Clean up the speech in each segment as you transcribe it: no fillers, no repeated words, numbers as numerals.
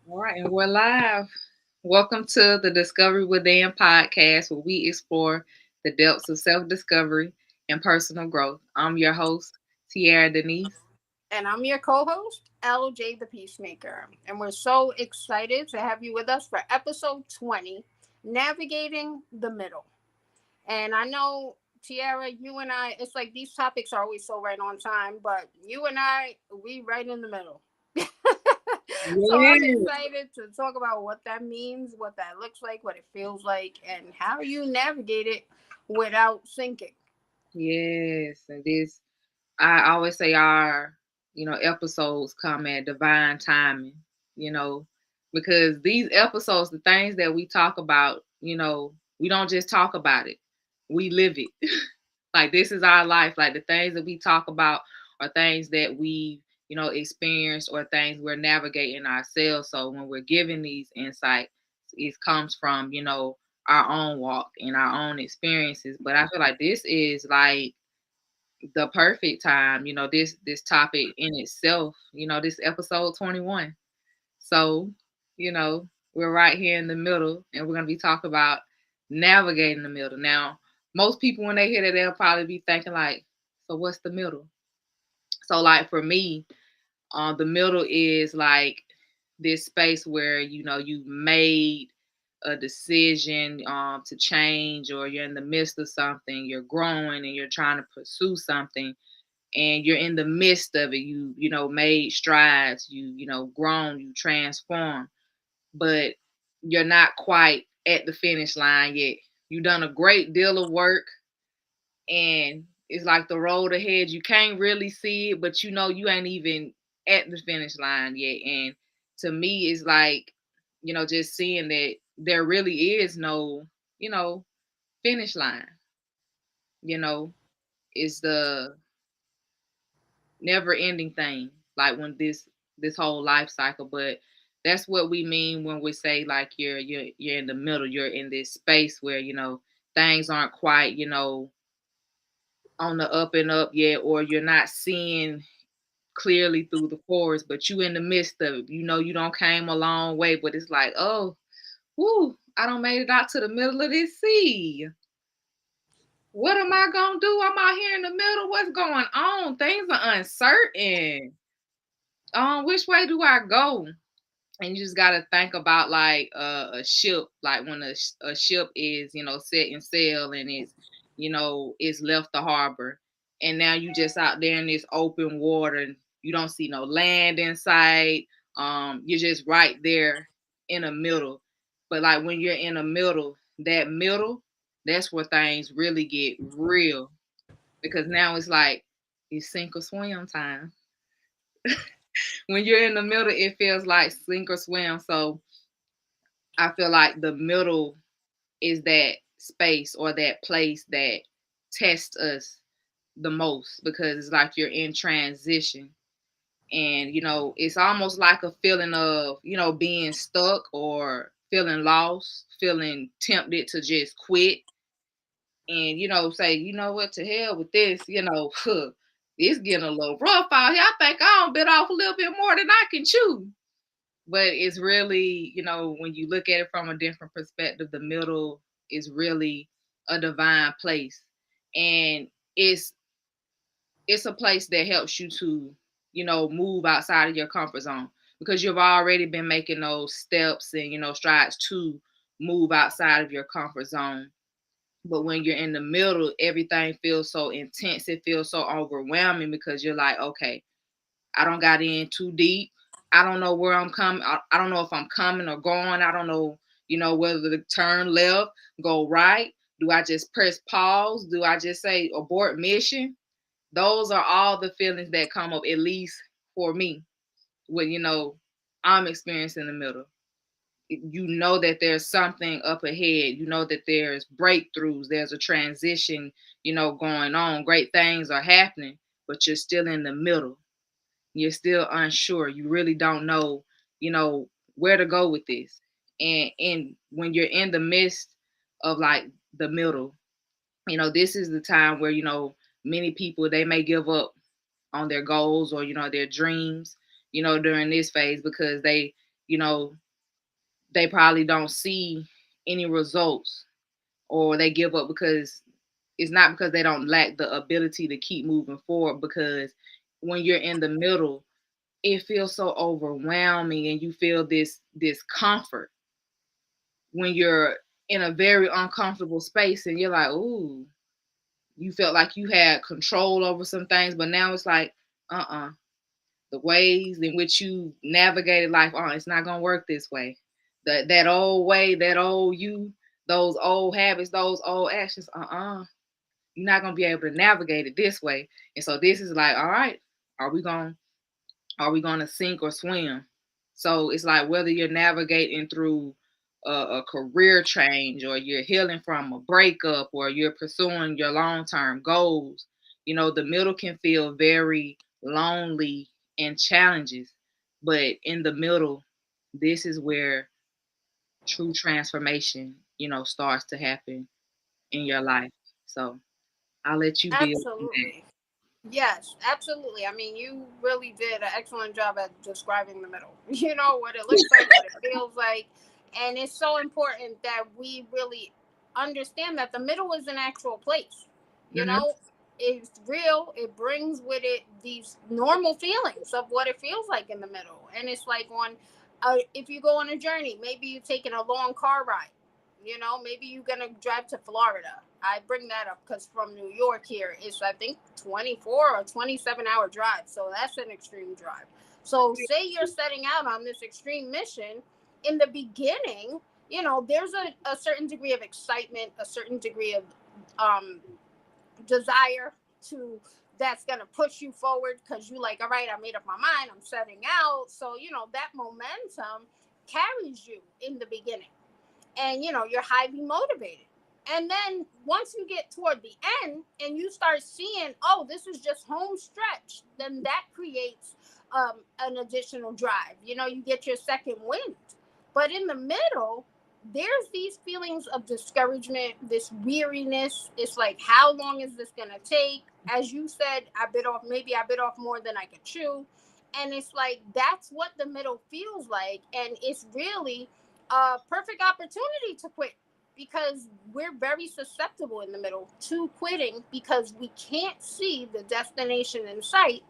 All right, and we're live. Welcome to the Discovery Within podcast, where we explore the depths of self discovery and personal growth. I'm your host, Tiarra Denise. And I'm your co host, LJ the PeaceMaker. And we're so excited to have you with us for episode 20, Navigating the Middle. And I know, Tiara, you and I, it's like these topics are always so right on time, but you and I, we right in the middle. So I'm Yes, excited to talk about what that means, what that looks like, what it feels like, and how you navigate it without sinking. yes. And this, I always say our, episodes come at divine timing, you know, because these episodes, the things that we talk about, we don't just talk about it, we live it. Like this is our life. Like the things that we talk about are things that we, experienced or things we're navigating ourselves. So when we're giving these insights, it comes from, our own walk and our own experiences. But I feel like this is like the perfect time, this topic in itself, this episode 21. So, we're right here in the middle and we're gonna be talking about navigating the middle. Now, most people when they hear that they'll probably be thinking like, so what's the middle? So like for me, the middle is like this space where you made a decision to change, or you're in the midst of something, you're growing and you're trying to pursue something, and you're in the midst of it. You made strides, grown, you transformed, but you're not quite at the finish line yet. You've done a great deal of work, and it's like the road ahead. You can't really see it, but you ain't even at the finish line yet. And to me, it's like, just seeing that there really is no, you know, finish line, you know, is the never ending thing. Like when this whole life cycle, but that's what we mean when we say like you're in the middle. You're in this space where things aren't quite on the up and up yet, or you're not seeing clearly through the forest, but you in the midst of it. You don't came a long way, but it's like, oh, whoo, I don't made it out to the middle of this sea. What am I gonna do? I'm out here in the middle. What's going on? Things are uncertain. Which way do I go? And you just got to think about like a ship, like when a ship is setting sail and it's left the harbor, and now you just out there in this open water and you don't see no land in sight. You're just right there in the middle. But like when you're in the middle, that middle, that's where things really get real, because now it's like it's sink or swim time. When you're in the middle, it feels like sink or swim. So I feel like the middle is that space or that place that tests us the most, because it's like you're in transition. And it's almost like a feeling of being stuck or feeling lost, feeling tempted to just quit, and say, what, to hell with this, it's getting a little rough out here. I think I don't bit off a little bit more than I can chew. But it's really, when you look at it from a different perspective, the middle is really a divine place. And it's a place that helps you to, move outside of your comfort zone, because you've already been making those steps and, strides to move outside of your comfort zone. But when you're in the middle, everything feels so intense. It feels so overwhelming, because you're like, okay, I don't got in too deep. I don't know where I'm coming. I don't know if I'm coming or going. I don't know, whether to turn left, go right. Do I just press pause? Do I just say abort mission? Those are all the feelings that come up, at least for me, when I'm experiencing the middle. You know that there's something up ahead. You know that there's breakthroughs. There's a transition, going on. Great things are happening, but you're still in the middle. You're still unsure. You really don't know, you know, where to go with this. And when you're in the midst of like the middle, this is the time where, many people, they may give up on their goals or, their dreams, during this phase, because you know, they probably don't see any results, or they give up because it's not because they don't lack the ability to keep moving forward. Because when you're in the middle, it feels so overwhelming, and you feel this discomfort when you're in a very uncomfortable space, and you're like, ooh, you felt like you had control over some things, but now it's like, uh-uh, the ways in which you navigated life, it's not gonna work this way. That old way, that old you, those old habits, those old actions, you're not gonna be able to navigate it this way. And so this is like, all right, are we gonna sink or swim? So it's like, whether you're navigating through a career change, or you're healing from a breakup, or you're pursuing your long-term goals, the middle can feel very lonely and challenges. But in the middle, this is where true transformation, starts to happen in your life. So I'll let you build on that. Absolutely. Yes, absolutely. I mean, you really did an excellent job at describing the middle. You know, what it looks like, what it feels like. And it's so important that we really understand that the middle is an actual place. You Hmm. know, it's real. It brings with it these normal feelings of what it feels like in the middle. And it's like if you go on a journey, maybe you're taking a long car ride. You know, maybe you're going to drive to Florida. I bring that up because from New York here, it's, I think, 24 or 27-hour drive. So that's an extreme drive. So say you're setting out on this extreme mission. In the beginning, there's a certain degree of excitement, a certain degree of um, desire to that's going to push you forward, because you like, all right, I made up my mind, I'm setting out. So that momentum carries you in the beginning, and you're highly motivated. And then once you get toward the end and you start seeing, oh, this is just home stretch, then that creates an additional drive. You get your second wind. But in the middle, there's these feelings of discouragement, this weariness. It's like, how long is this going to take? As you said, maybe I bit off more than I could chew. And it's like, that's what the middle feels like. And it's really a perfect opportunity to quit, because we're very susceptible in the middle to quitting, because we can't see the destination in sight,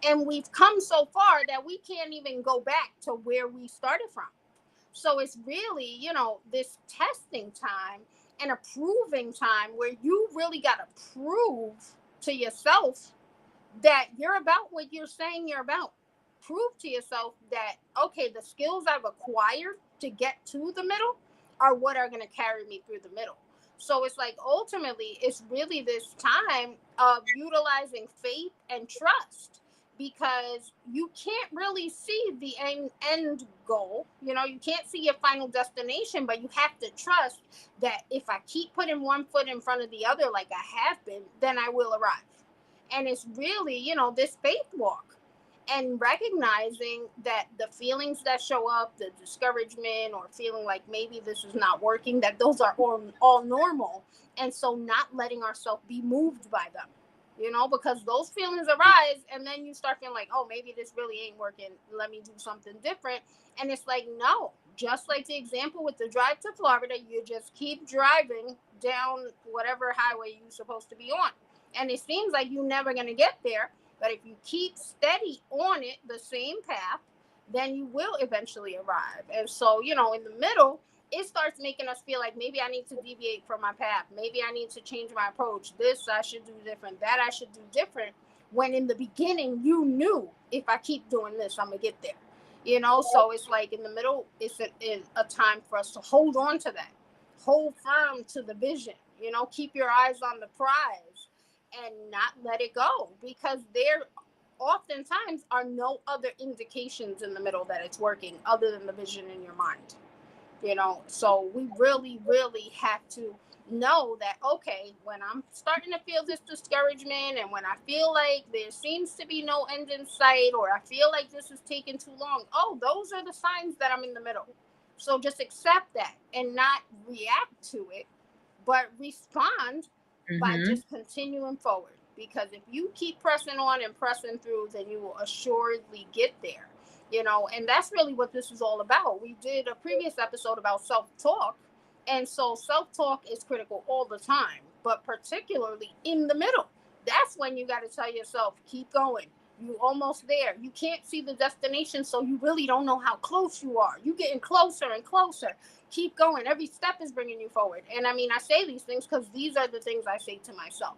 and we've come so far that we can't even go back to where we started from. So it's really, this testing time and a proving time where you really got to prove to yourself that you're about what you're saying you're about. Prove to yourself that, okay, the skills I've acquired to get to the middle are what are going to carry me through the middle. So it's like, ultimately, it's really this time of utilizing faith and trust, because you can't really see the end goal. You can't see your final destination, but you have to trust that if I keep putting one foot in front of the other like I have been, then I will arrive. And it's really, this faith walk, and recognizing that the feelings that show up, the discouragement or feeling like maybe this is not working, that those are all normal. And so not letting ourselves be moved by them, because those feelings arise, and then you start feeling like, oh, maybe this really ain't working, let me do something different. And it's like, no, just like the example with the drive to Florida, you just keep driving down whatever highway you're supposed to be on, and it seems like you're never going to get there. But if you keep steady on it, the same path, then you will eventually arrive. And so, in the middle, it starts making us feel like maybe I need to deviate from my path. Maybe I need to change my approach. This I should do different. That I should do different. When in the beginning, you knew, if I keep doing this, I'm going to get there. So it's like, in the middle, it's a time for us to hold on to that. Hold firm to the vision. Keep your eyes on the prize and not let it go, because there oftentimes are no other indications in the middle that it's working other than the vision in your mind. So we really, really have to know that, okay, when I'm starting to feel this discouragement, and when I feel like there seems to be no end in sight, or I feel like this is taking too long, oh, those are the signs that I'm in the middle. So just accept that and not react to it, but respond by Hmm. just continuing forward. because if you keep pressing on and pressing through, then you will assuredly get there. And that's really what this is all about. We did a previous episode about self-talk, and so self-talk is critical all the time, but particularly in the middle. That's when you got to tell yourself, keep going, you almost there. You can't see the destination, so you really don't know how close you are. You getting closer and closer. Keep going. Every step is bringing you forward. And I mean, I say these things because these are the things I say to myself.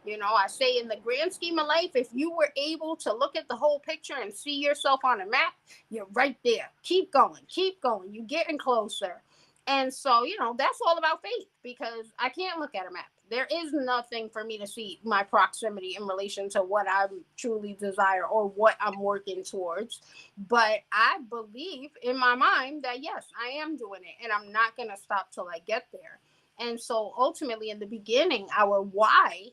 I say, in the grand scheme of life, if you were able to look at the whole picture and see yourself on a map, you're right there. Keep going. Keep going. You're getting closer. And so, that's all about faith, because I can't look at a map. There is nothing for me to see my proximity in relation to what I truly desire or what I'm working towards. But I believe in my mind that, yes, I am doing it, and I'm not going to stop till I get there. And so ultimately, in the beginning, our why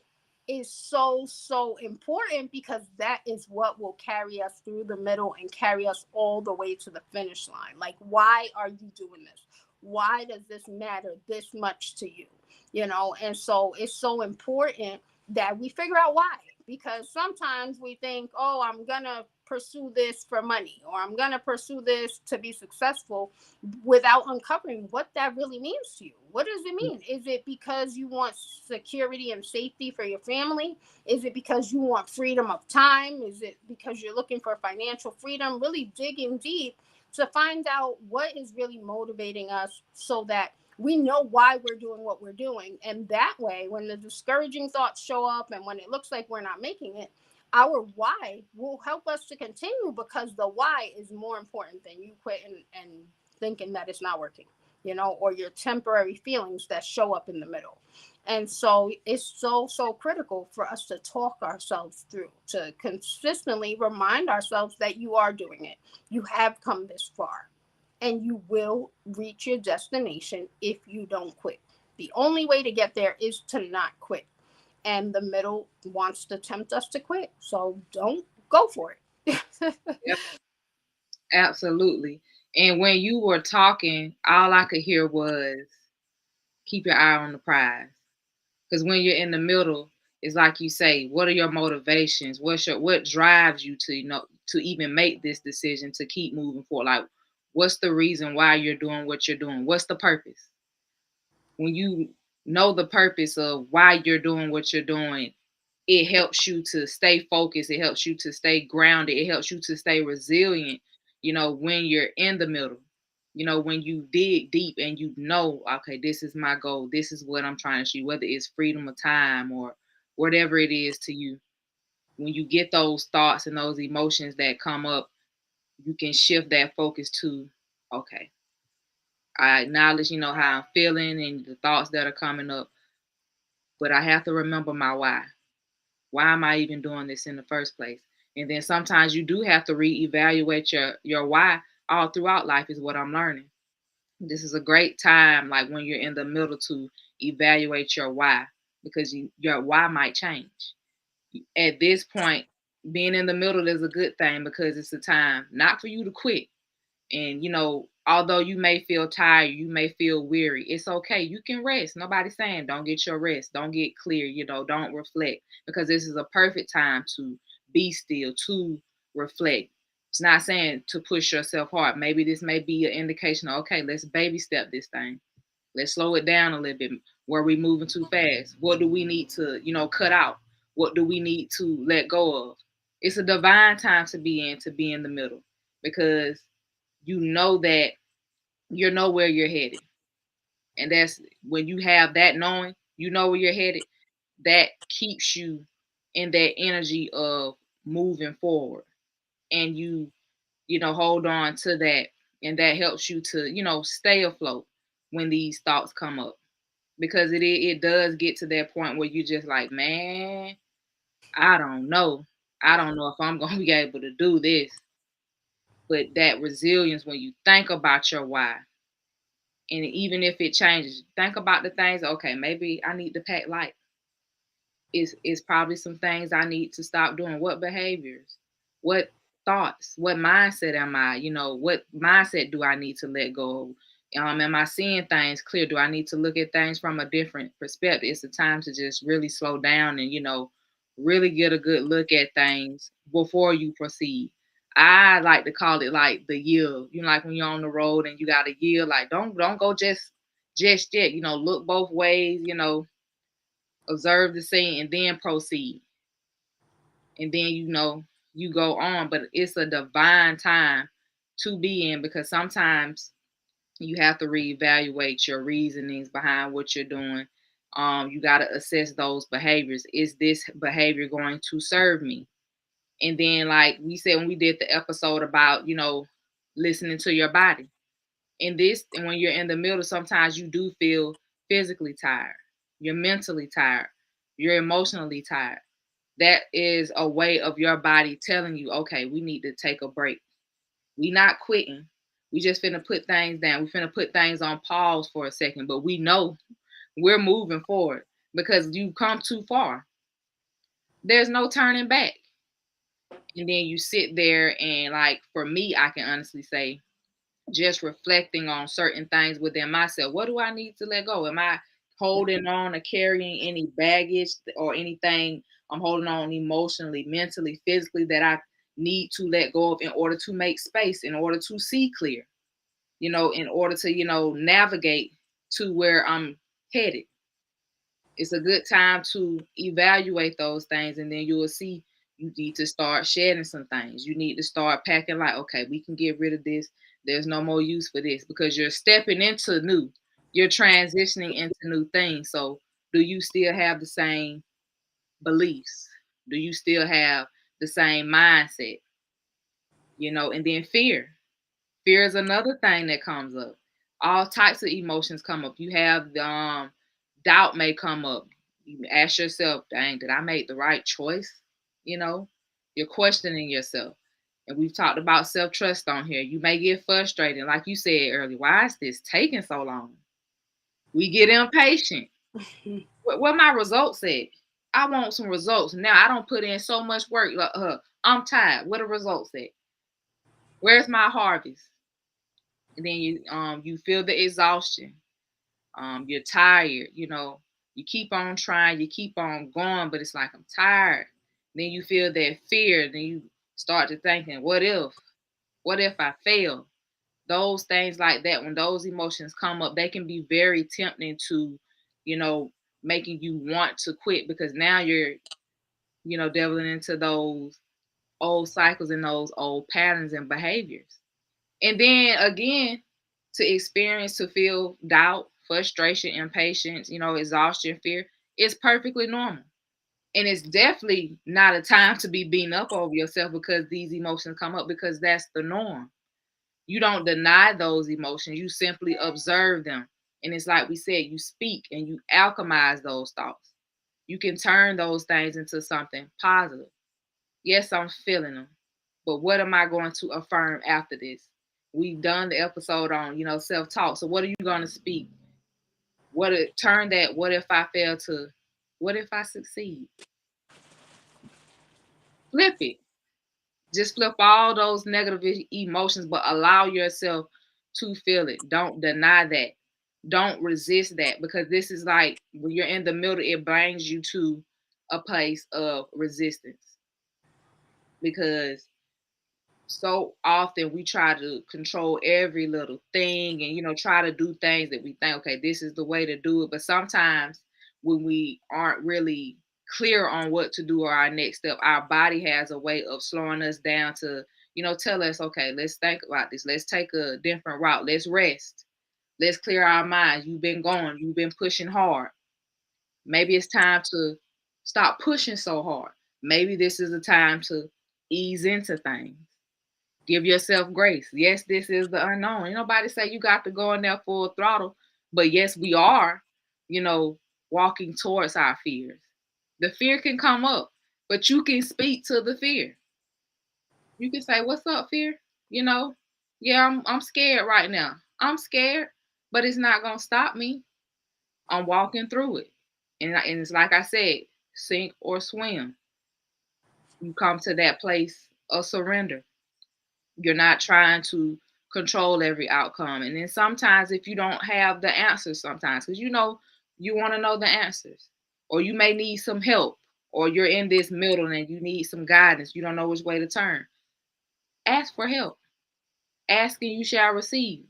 is so, so important, because that is what will carry us through the middle and carry us all the way to the finish line. Like, why are you doing this? Why does this matter this much to you? And so it's so important that we figure out why, because sometimes we think, oh, I'm gonna pursue this for money, or I'm gonna pursue this to be successful, without uncovering what that really means to you. What does it mean? Is it because you want security and safety for your family? Is it because you want freedom of time? Is it because you're looking for financial freedom? Really digging deep to find out what is really motivating us, so that we know why we're doing what we're doing. And that way, when the discouraging thoughts show up and when it looks like we're not making it, our why will help us to continue, because the why is more important than you quitting and thinking that it's not working, or your temporary feelings that show up in the middle. And so it's so, so critical for us to talk ourselves through, to consistently remind ourselves that you are doing it. You have come this far, and you will reach your destination if you don't quit. The only way to get there is to not quit. And the middle wants to tempt us to quit. So don't go for it. Yep, absolutely. And when you were talking, all I could hear was keep your eye on the prize. Because when you're in the middle, it's like you say, what are your motivations? What drives you to to even make this decision to keep moving forward? Like, what's the reason why you're doing what you're doing? What's the purpose? When you know the purpose of why you're doing what you're doing, it helps you to stay focused. It helps you to stay grounded. It helps you to stay resilient, when you're in the middle. When you dig deep and okay, this is my goal. This is what I'm trying to achieve, whether it's freedom of time or whatever it is to you. When you get those thoughts and those emotions that come up, you can shift that focus to, okay, I acknowledge, how I'm feeling and the thoughts that are coming up, but I have to remember my why. Why am I even doing this in the first place? And then sometimes you do have to reevaluate your why all throughout life, is what I'm learning. This is a great time, like when you're in the middle, to evaluate your why, because your why might change. At this point, being in the middle is a good thing, because it's a time not for you to quit. And although you may feel tired, you may feel weary, it's okay. You can rest. Nobody's saying don't get your rest, don't get clear, don't reflect, because this is a perfect time to be still, to reflect. It's not saying to push yourself hard. Maybe this may be an indication of, okay, let's baby step this thing. Let's slow it down a little bit. Were we moving too fast? What do we need to, cut out? What do we need to let go of? It's a divine time to be in the middle, because you know that you know where you're headed. And that's when you have that knowing, where you're headed, that keeps you in that energy of moving forward. And you hold on to that. And that helps you to, stay afloat when these thoughts come up. Because it does get to that point where you just like, man, I don't know. I don't know if I'm gonna be able to do this. But that resilience, when you think about your why, and even if it changes, think about the things. Okay, maybe I need to pack light. It's probably some things I need to stop doing. What behaviors? What thoughts? What mindset am I? What mindset do I need to let go of? Am I seeing things clear? Do I need to look at things from a different perspective? It's a time to just really slow down and Really get a good look at things before you proceed. I like to call it like the yield. You know, like when you're on the road and you got a yield, like don't go just yet. You know, look both ways. You know, observe the scene and then proceed. And then you go on. But it's a divine time to be in, because sometimes you have to reevaluate your reasonings behind what you're doing. You got to assess those behaviors. Is this behavior going to serve me? And then, like we said when we did the episode about, listening to your body. And when you're in the middle, sometimes you do feel physically tired, you're mentally tired, you're emotionally tired. That is a way of your body telling you, okay, we need to take a break. We not quitting. We just finna put things down. We finna put things on pause for a second, but we know we're moving forward because you've come too far. There's no turning back. And then you sit there and, like, for me, I can honestly say, just reflecting on certain things within myself. What do I need to let go? Am I holding on or carrying any baggage or anything I'm holding on emotionally, mentally, physically that I need to let go of in order to make space, in order to see clear, in order to, navigate to where I'm headed? It's a good time to evaluate those things, and then you will see you need to start shedding some things. You need to start packing, like, okay, we can get rid of this. There's no more use for this, because you're stepping into new. You're transitioning into new things. So, do you still have the same beliefs? Do you still have the same mindset? And then fear. Fear is another thing that comes up. All types of emotions come up. You have doubt may come up. You ask yourself, dang, did I make the right choice? You know, you're questioning yourself. And we've talked about self-trust on here. You may get frustrated. Like you said earlier, why is this taking so long? We get impatient. What my results said? I want some results. Now I don't put in so much work. Like, I'm tired. What the results said? Where's my harvest? And then you feel the exhaustion. You're tired. You keep on trying, you keep on going, but it's like, I'm tired. Then you feel that fear. Then you start to thinking, what if I fail? Those things like that, when those emotions come up, they can be very tempting to, you know making you want to quit, because now you're, delving into those old cycles and those old patterns and behaviors. And then again, to feel doubt, frustration, impatience, exhaustion, fear, is perfectly normal. And it's definitely not a time to be beating up over yourself because these emotions come up, because that's the norm. You don't deny those emotions, you simply observe them. And it's like we said, you speak and you alchemize those thoughts. You can turn those things into something positive. Yes, I'm feeling them, but what am I going to affirm after this? We've done the episode on, self-talk. So what are you going to speak? Turn that, what if I fail, to what if I succeed? Flip it. Just flip all those negative emotions, but allow yourself to feel it. Don't deny that. Don't resist that, because this is like when you're in the middle, it brings you to a place of resistance, because so often we try to control every little thing, and try to do things that we think, okay, this is the way to do it. But sometimes when we aren't really clear on what to do or our next step, our body has a way of slowing us down to, tell us, okay, let's think about this, let's take a different route, let's rest, let's clear our minds. You've been pushing hard. Maybe it's time to stop pushing so hard. Maybe this is a time to ease into things. Give yourself grace. Yes, this is the unknown. Ain't nobody say you got to go in there full throttle. But yes, we are, you know, walking towards our fears. The fear can come up, but you can speak to the fear. You can say, "What's up, fear?" You know, yeah, I'm scared right now. I'm scared, but it's not gonna stop me. I'm walking through it. And it's like I said, sink or swim. You come to that place of surrender. You're not trying to control every outcome. And then sometimes, if you don't have the answers, sometimes, because you want to know the answers, or you may need some help. or you're in this middle and you need some guidance, you don't know which way to turn, ask for help. Ask and you shall receive.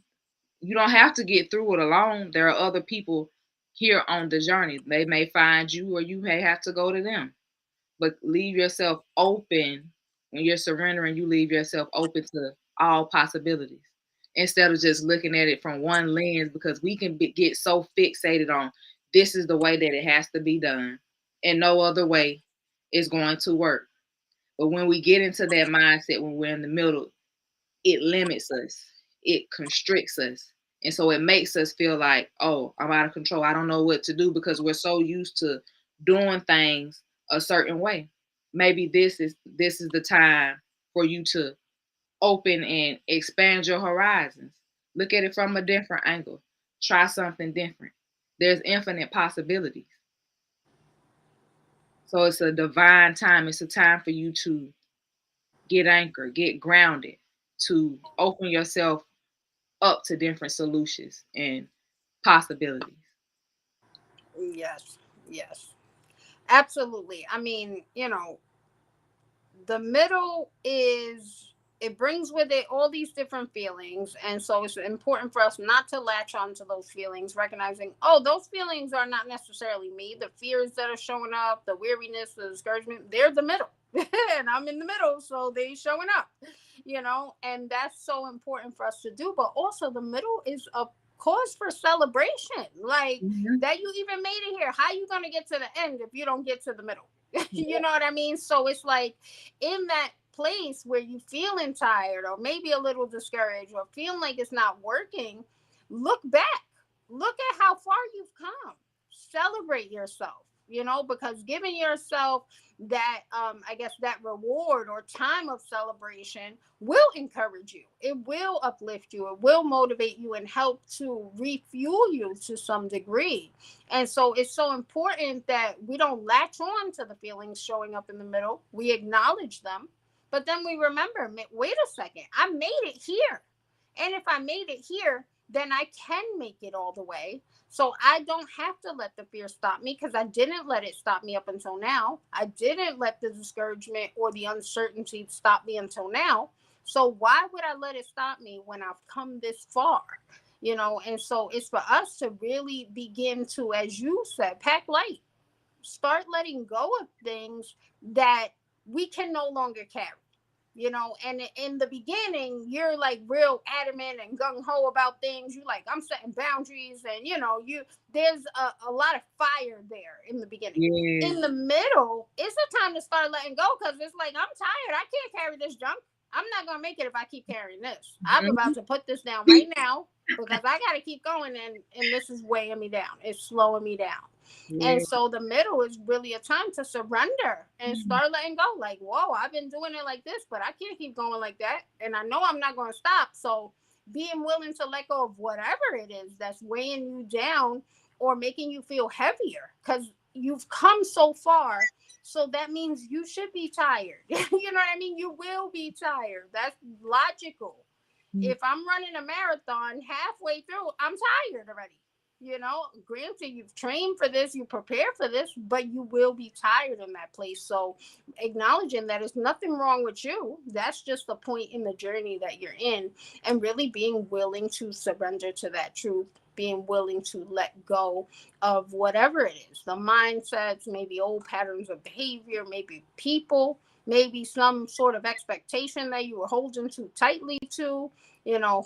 You don't have to get through it alone. There are other people here on the journey. They may find you or you may have to go to them. But leave yourself open. When you're surrendering, you leave yourself open to all possibilities instead of just looking at it from one lens, because we can get so fixated on this is the way that it has to be done and no other way is going to work. But when we get into that mindset, when we're in the middle, it limits us, it constricts us. And so it makes us feel like, oh, I'm out of control. I don't know what to do because we're so used to doing things a certain way. Maybe this is the time for you to open and expand your horizons. Look at it from a different angle. Try something different. There's infinite possibilities. So it's a divine time. It's a time for you to get anchored, get grounded, to open yourself up to different solutions and possibilities. Yes, yes, absolutely. I mean, the middle is, it brings with it all these different feelings, and so it's important for us not to latch on to those feelings, recognizing, oh, those feelings are not necessarily me. The fears that are showing up, the weariness, the discouragement, they're the middle. And I'm in the middle, so they showing up, and that's so important for us to do. But also the middle is a cause for celebration, like Mhm. that you even made it here. How you gonna get to the end if you don't get to the middle? You Yeah. know what I mean? So it's like, in that place where you feeling tired or maybe a little discouraged or feeling like it's not working, look back. Look at how far you've come. Celebrate yourself, because giving yourself that, I guess, that reward or time of celebration will encourage you. It will uplift you. It will motivate you and help to refuel you to some degree. And so it's so important that we don't latch on to the feelings showing up in the middle. We acknowledge them, but then we remember, wait a second, I made it here. And if I made it here, then I can make it all the way. So I don't have to let the fear stop me, because I didn't let it stop me up until now. I didn't let the discouragement or the uncertainty stop me until now. So why would I let it stop me when I've come this far? And so it's for us to really begin to, as you said, pack light, start letting go of things that we can no longer carry. And in the beginning, you're like real adamant and gung-ho about things. You like, I'm setting boundaries, and there's a lot of fire there in the beginning. Yes. In the middle, it's a time to start letting go, because it's like, I'm tired, I can't carry this junk. I'm not gonna make it if I keep carrying this. I'm about Mhm. to put this down right now, because I gotta keep going, and this is weighing me down. It's slowing me down. And Yeah. so the middle is really a time to surrender and start letting go. Like, whoa, I've been doing it like this, but I can't keep going like that. And I know I'm not going to stop. So being willing to let go of whatever it is that's weighing you down or making you feel heavier, because you've come so far. So that means you should be tired. You know what I mean? You will be tired. That's logical. Mhm. If I'm running a marathon, halfway through, I'm tired already. Granted, you've trained for this, you prepare for this, but you will be tired in that place. So, acknowledging that there's nothing wrong with you, that's just the point in the journey that you're in, and really being willing to surrender to that truth, being willing to let go of whatever it is, the mindsets, maybe old patterns of behavior, maybe people, maybe some sort of expectation that you were holding too tightly to,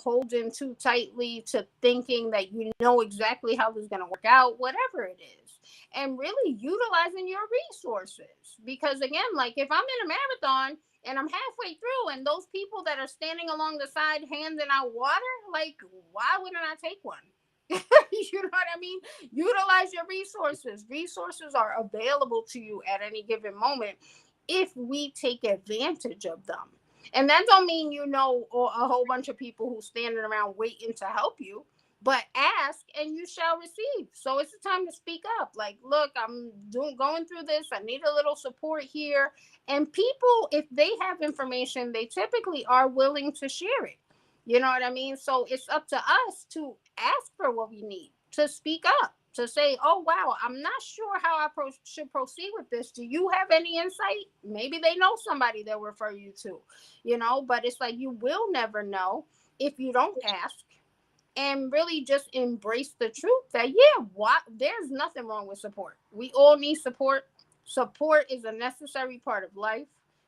holding too tightly to thinking that you know exactly how this is going to work out, whatever it is. And really utilizing your resources. Because again, like, if I'm in a marathon and I'm halfway through, and those people that are standing along the side handing out water, like, why wouldn't I take one? You know what I mean? Utilize your resources. Resources are available to you at any given moment if we take advantage of them. And that don't mean a whole bunch of people who standing around waiting to help you, but ask and you shall receive. So it's the time to speak up. Like, look, I'm going through this. I need a little support here. And people, if they have information, they typically are willing to share it. You know what I mean? So it's up to us to ask for what we need, to speak up. to say, oh, wow, I'm not sure how I should proceed with this. Do you have any insight? Maybe they know somebody they'll refer you to, but it's like you will never know if you don't ask, and really just embrace the truth that, yeah, what, there's nothing wrong with support. We all need support. Support is a necessary part of life.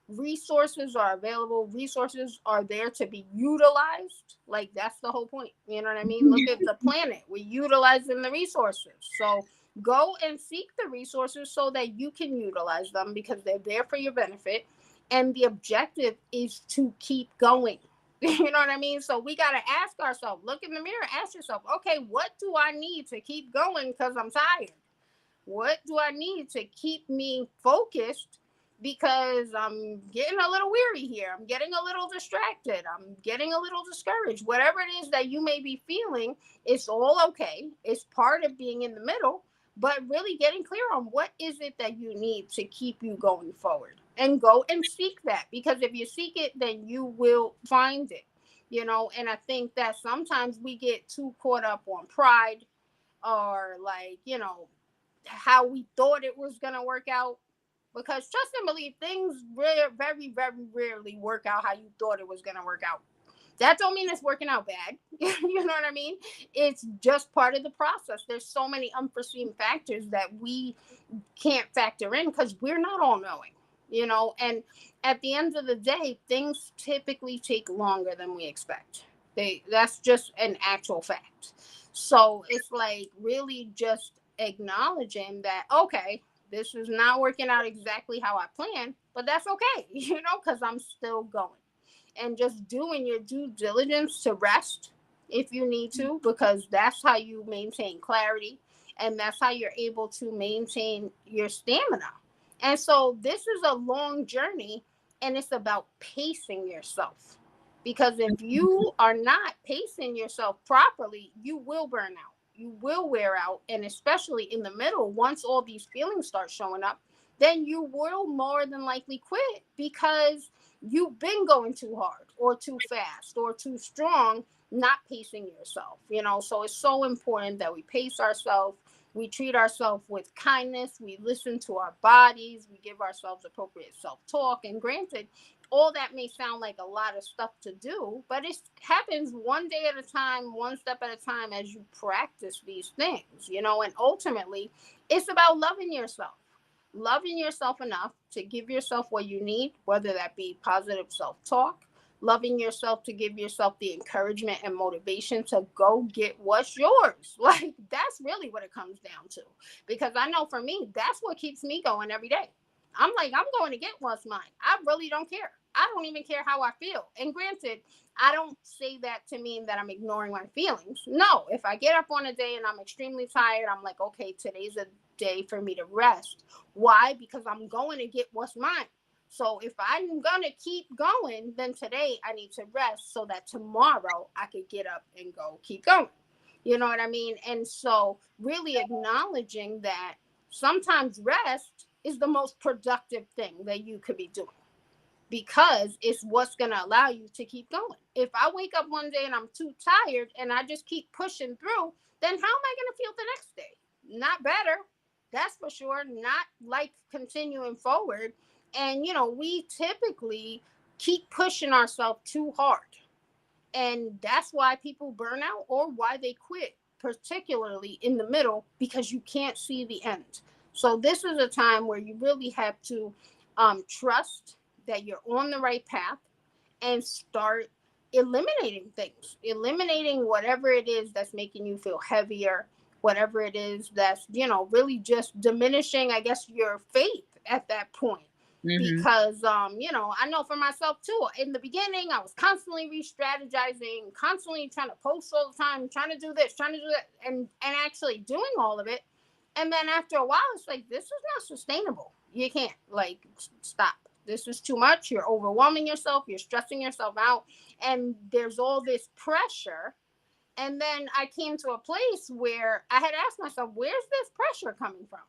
Resources are available. Resources are there to be utilized. Like, that's the whole point. You know what I mean? Look at the planet. We're utilizing the resources. So go and seek the resources so that you can utilize them, because they're there for your benefit. And the objective is to keep going. You know what I mean? So we got to ask ourselves, look in the mirror, ask yourself, okay, what do I need to keep going because I'm tired? What do I need to keep me focused because I'm getting a little weary here? I'm getting a little distracted. I'm getting a little discouraged. Whatever it is that you may be feeling, it's all okay. It's part of being in the middle, but really getting clear on what is it that you need to keep you going forward, and go and seek that, because if you seek it, then you will find it. And I think that sometimes we get too caught up on pride, or like, how we thought it was going to work out, because trust and believe, things very, very rarely work out how you thought it was going to work out. That don't mean it's working out bad. You know what I mean? It's just part of the process. There's so many unforeseen factors that we can't factor in because we're not all knowing, and at the end of the day, things typically take longer than we expect. That's just an actual fact. So it's like really just acknowledging that, okay, this is not working out exactly how I planned, but that's okay, because I'm still going. And just doing your due diligence to rest if you need to, because that's how you maintain clarity, and that's how you're able to maintain your stamina. And so this is a long journey, and it's about pacing yourself, because if you are not pacing yourself properly, you will burn out, you will wear out, and especially in the middle, once all these feelings start showing up, then you will more than likely quit, because you've been going too hard or too fast or too strong, not pacing yourself. So it's so important that we pace ourselves, we treat ourselves with kindness, we listen to our bodies, we give ourselves appropriate self-talk. And granted, all that may sound like a lot of stuff to do, but it happens one day at a time, one step at a time, as you practice these things. And ultimately, it's about loving yourself enough to give yourself what you need, whether that be positive self-talk, loving yourself to give yourself the encouragement and motivation to go get what's yours. Like, that's really what it comes down to. Because I know for me, that's what keeps me going every day. I'm like, I'm going to get what's mine. I really don't care. I don't even care how I feel. And granted, I don't say that to mean that I'm ignoring my feelings. No, if I get up on a day and I'm extremely tired, I'm like, okay, today's a day for me to rest. Why? Because I'm going to get what's mine. So if I'm going to keep going, then today I need to rest so that tomorrow I could get up and go keep going. You know what I mean? And so really acknowledging that sometimes rest is the most productive thing that you could be doing, because it's what's going to allow you to keep going. If I wake up one day and I'm too tired and I just keep pushing through, then how am I going to feel the next day? Not better. That's for sure. Not like continuing forward. And, we typically keep pushing ourselves too hard. And that's why people burn out or why they quit, particularly in the middle, because you can't see the end. So this is a time where you really have to trust that you're on the right path, and start eliminating things, eliminating whatever it is that's making you feel heavier, whatever it is that's, really just diminishing, I guess, your faith at that point. Mm-hmm. Because I know for myself too, in the beginning I was constantly re-strategizing, constantly trying to post all the time, trying to do this, trying to do that, and actually doing all of it. And then after a while, it's like, this is not sustainable. You can't, like, stop. This is too much. You're overwhelming yourself. You're stressing yourself out. And there's all this pressure. And then I came to a place where I had asked myself, where's this pressure coming from?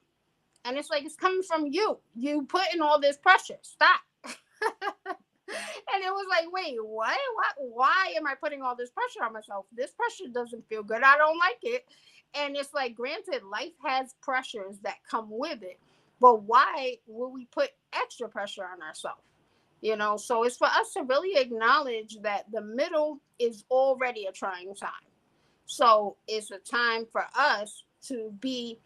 And it's like, it's coming from you. You put in all this pressure. Stop. And it was like, wait, what? Why am I putting all this pressure on myself? This pressure doesn't feel good. I don't like it. And it's like, granted, life has pressures that come with it, but why will we put extra pressure on ourselves? So it's for us to really acknowledge that the middle is already a trying time. So it's a time for us to be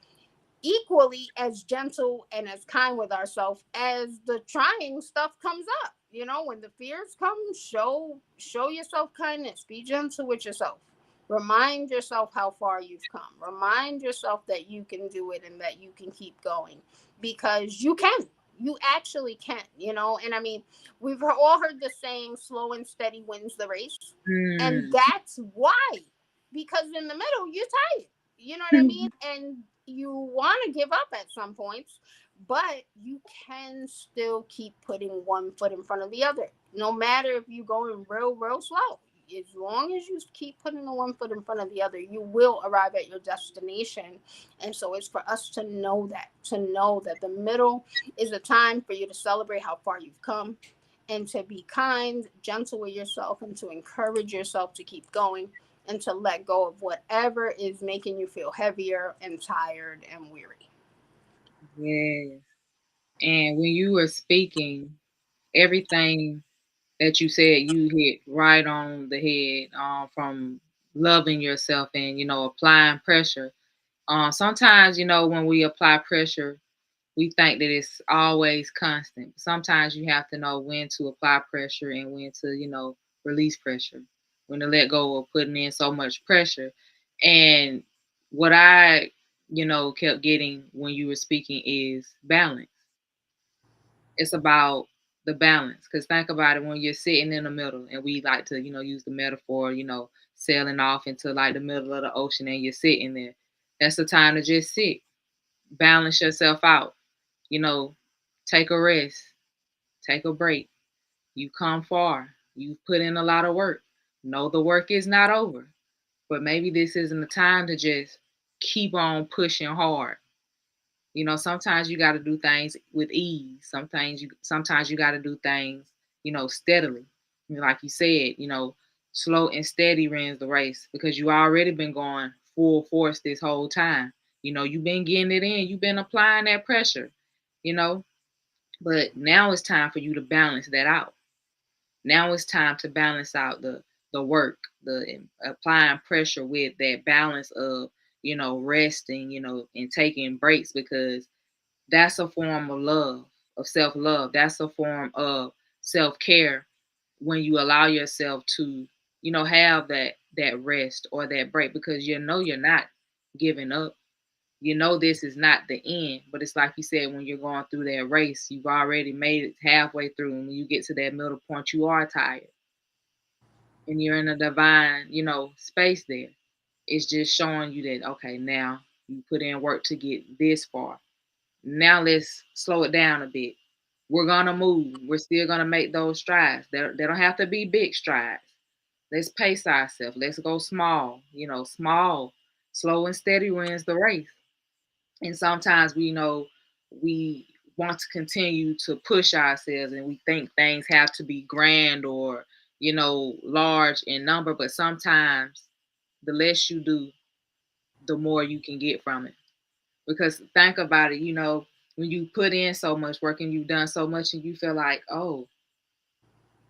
equally as gentle and as kind with ourselves as the trying stuff comes up. When the fears come, show yourself kindness. Be gentle with yourself. Remind yourself how far you've come. Remind yourself that you can do it and that you can keep going, because you can. You actually can. And I mean, we've all heard the saying, slow and steady wins the race. And Mm. that's why. Because in the middle, you're tired. You know what I mean? And you want to give up at some points, but you can still keep putting one foot in front of the other, no matter if you're going real slow. As long as you keep putting the one foot in front of the other, you will arrive at your destination. And so it's for us to know that the middle is a time for you to celebrate how far you've come, and to be kind, gentle with yourself, and to encourage yourself to keep going, and to let go of whatever is making you feel heavier and tired and weary. Yes. And when you were speaking, everything that you said, you hit right on the head, from loving yourself and, applying pressure. Sometimes, when we apply pressure, we think that it's always constant. Sometimes you have to know when to apply pressure and when to, release pressure, when to let go of putting in so much pressure. And what I, kept getting when you were speaking is balance. It's about the balance. Because think about it, when you're sitting in the middle, and we like to, use the metaphor, sailing off into like the middle of the ocean and you're sitting there. That's the time to just sit, balance yourself out, you know, take a rest, take a break. You come far, you've put in a lot of work. No, the work is not over, but maybe this isn't the time to just keep on pushing hard. Sometimes you got to do things with ease. Sometimes you got to do things, steadily. Like you said, slow and steady wins the race, because you already been going full force this whole time. You've been getting it in. You've been applying that pressure. You know, but now it's time for you to balance that out. Now it's time to balance out the work, the applying pressure with that balance of, resting, and taking breaks, because that's a form of love, of self love. That's a form of self care, when you allow yourself to, have that rest or that break, because you're not giving up. This is not the end, but it's like you said, when you're going through that race, you've already made it halfway through, and when you get to that middle point, you are tired, and you're in a divine, space there. It's just showing you that, okay, now you put in work to get this far. Now let's slow it down a bit. We're gonna move. We're still gonna make those strides. They don't have to be big strides. Let's pace ourselves. Let's go small. Small, slow and steady wins the race. And sometimes we want to continue to push ourselves, and we think things have to be grand or, large in number. But sometimes the less you do, the more you can get from it. Because think about it, when you put in so much work and you've done so much and you feel like, oh,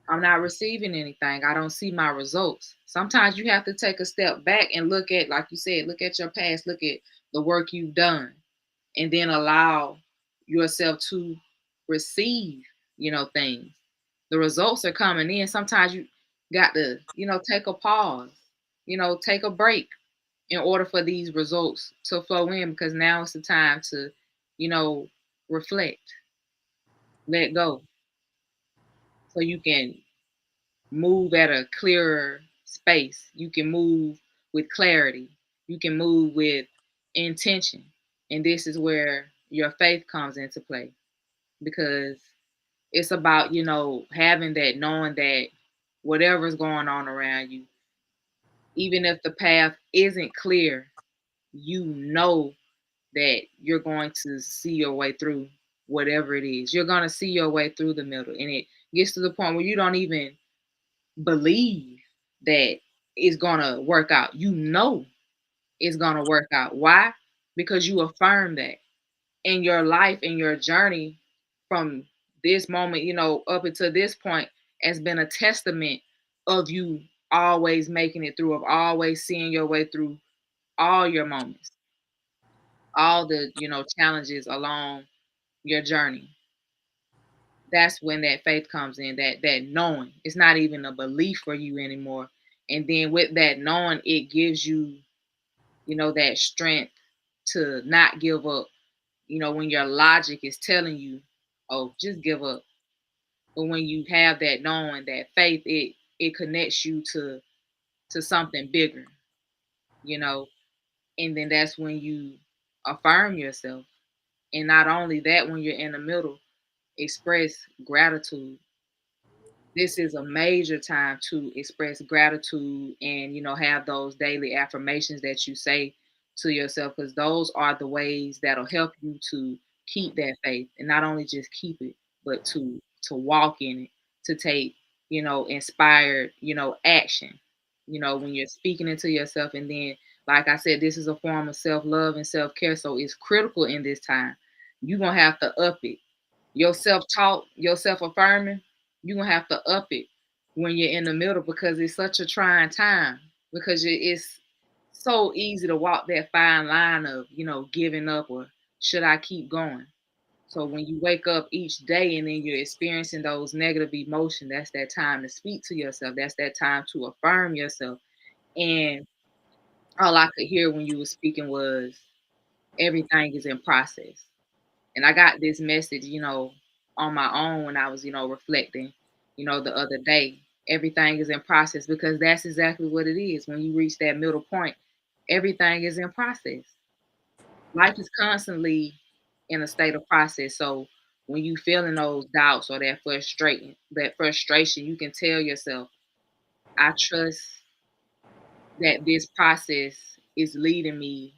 I'm not receiving anything, I don't see my results. Sometimes you have to take a step back and look at, like you said, look at your past, look at the work you've done, and then allow yourself to receive, things. The results are coming in. Sometimes you got to, take a pause, take a break in order for these results to flow in, because now it's the time to, you know, reflect, let go, so you can move at a clearer space. You can move with clarity. You can move with intention. And this is where your faith comes into play, because it's about, having that, knowing that whatever's going on around you, even if the path isn't clear, you know that you're going to see your way through whatever it is. You're going to see your way through the middle, and Gets to the point where you don't even believe that it's gonna work out. You know it's gonna work out. Why? Because you affirm that in your life, in your journey from this moment, up until this point, has been a testament of you always making it through, of always seeing your way through all your moments, all the, challenges along your journey. That's when that faith comes in, that knowing. It's not even a belief for you anymore. And then with that knowing, it gives you, that strength to not give up. When your logic is telling you, oh, just give up. But when you have that knowing, that faith, it connects you to something bigger, you know. And then that's when you affirm yourself. And not only that, when you're in the middle, express gratitude. This is a major time to express gratitude and have those daily affirmations that you say to yourself, because those are the ways that'll help you to keep that faith, and not only just keep it, but to walk in it, to take inspired action, when you're speaking into yourself. And then, like I said, this is a form of self-love and self-care, so it's critical in this time. You're gonna have to up it. Your self-talk, your self-affirming, you're gonna have to up it when you're in the middle, because it's such a trying time, because it's so easy to walk that fine line of giving up, or should I keep going. So when you wake up each day and then you're experiencing those negative emotions, that's that time to speak to yourself, that's that time to affirm yourself. And all I could hear when you were speaking was, everything is in process. And I got this message, on my own when I was, reflecting, the other day. Everything is in process, because that's exactly what it is. When you reach that middle point, everything is in process. Life is constantly in a state of process. So when you feeling those doubts or that frustration, you can tell yourself, I trust that this process is leading me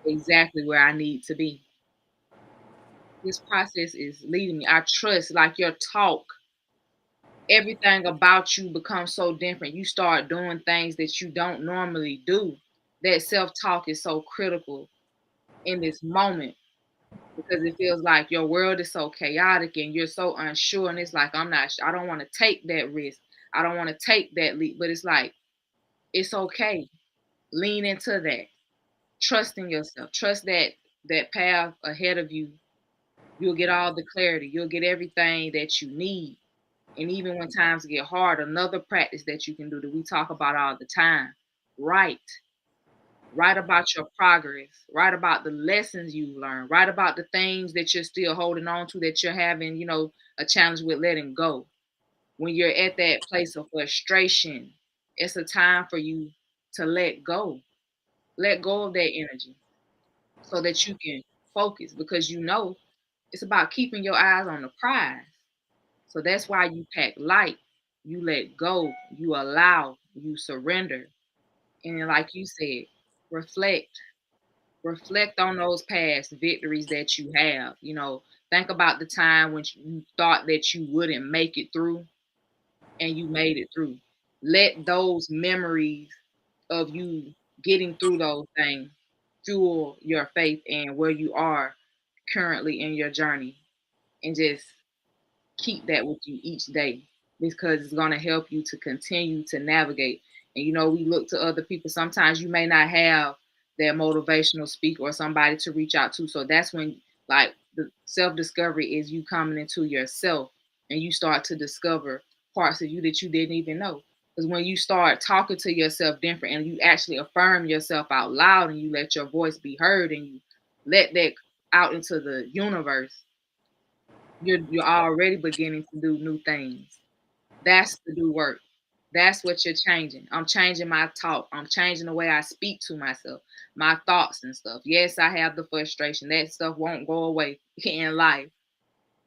exactly where I need to be. This process is leading me. I trust, like your talk, everything about you becomes so different. You start doing things that you don't normally do. That self talk is so critical in this moment, because it feels like your world is so chaotic and you're so unsure. And it's like, I don't want to take that risk. I don't want to take that leap. But it's like, it's okay. Lean into that. Trust in yourself. Trust that path ahead of you. You'll get all the clarity. You'll get everything that you need. And even when times get hard, another practice that you can do that we talk about all the time, write. Write about your progress. Write about the lessons you learned. Write about the things that you're still holding on to, that you're having, a challenge with letting go. When you're at that place of frustration, it's a time for you to let go. Let go of that energy so that you can focus, because it's about keeping your eyes on the prize. So that's why you pack light, you let go, you allow, you surrender. And then, like you said, reflect. Reflect on those past victories that you have. Think about the time when you thought that you wouldn't make it through and you made it through. Let those memories of you getting through those things fuel your faith and where you are currently in your journey, and just keep that with you each day, because it's going to help you to continue to navigate. And we look to other people. Sometimes you may not have that motivational speaker or somebody to reach out to. So that's when, like, the self discovery is you coming into yourself and you start to discover parts of you that you didn't even know. Because when you start talking to yourself different and you actually affirm yourself out loud and you let your voice be heard and you let that out into the universe, you're already beginning to do new things. That's the new work. That's what you're changing. I'm changing my talk. I'm changing the way I speak to myself, my thoughts and stuff. Yes, I have the frustration. That stuff won't go away in life,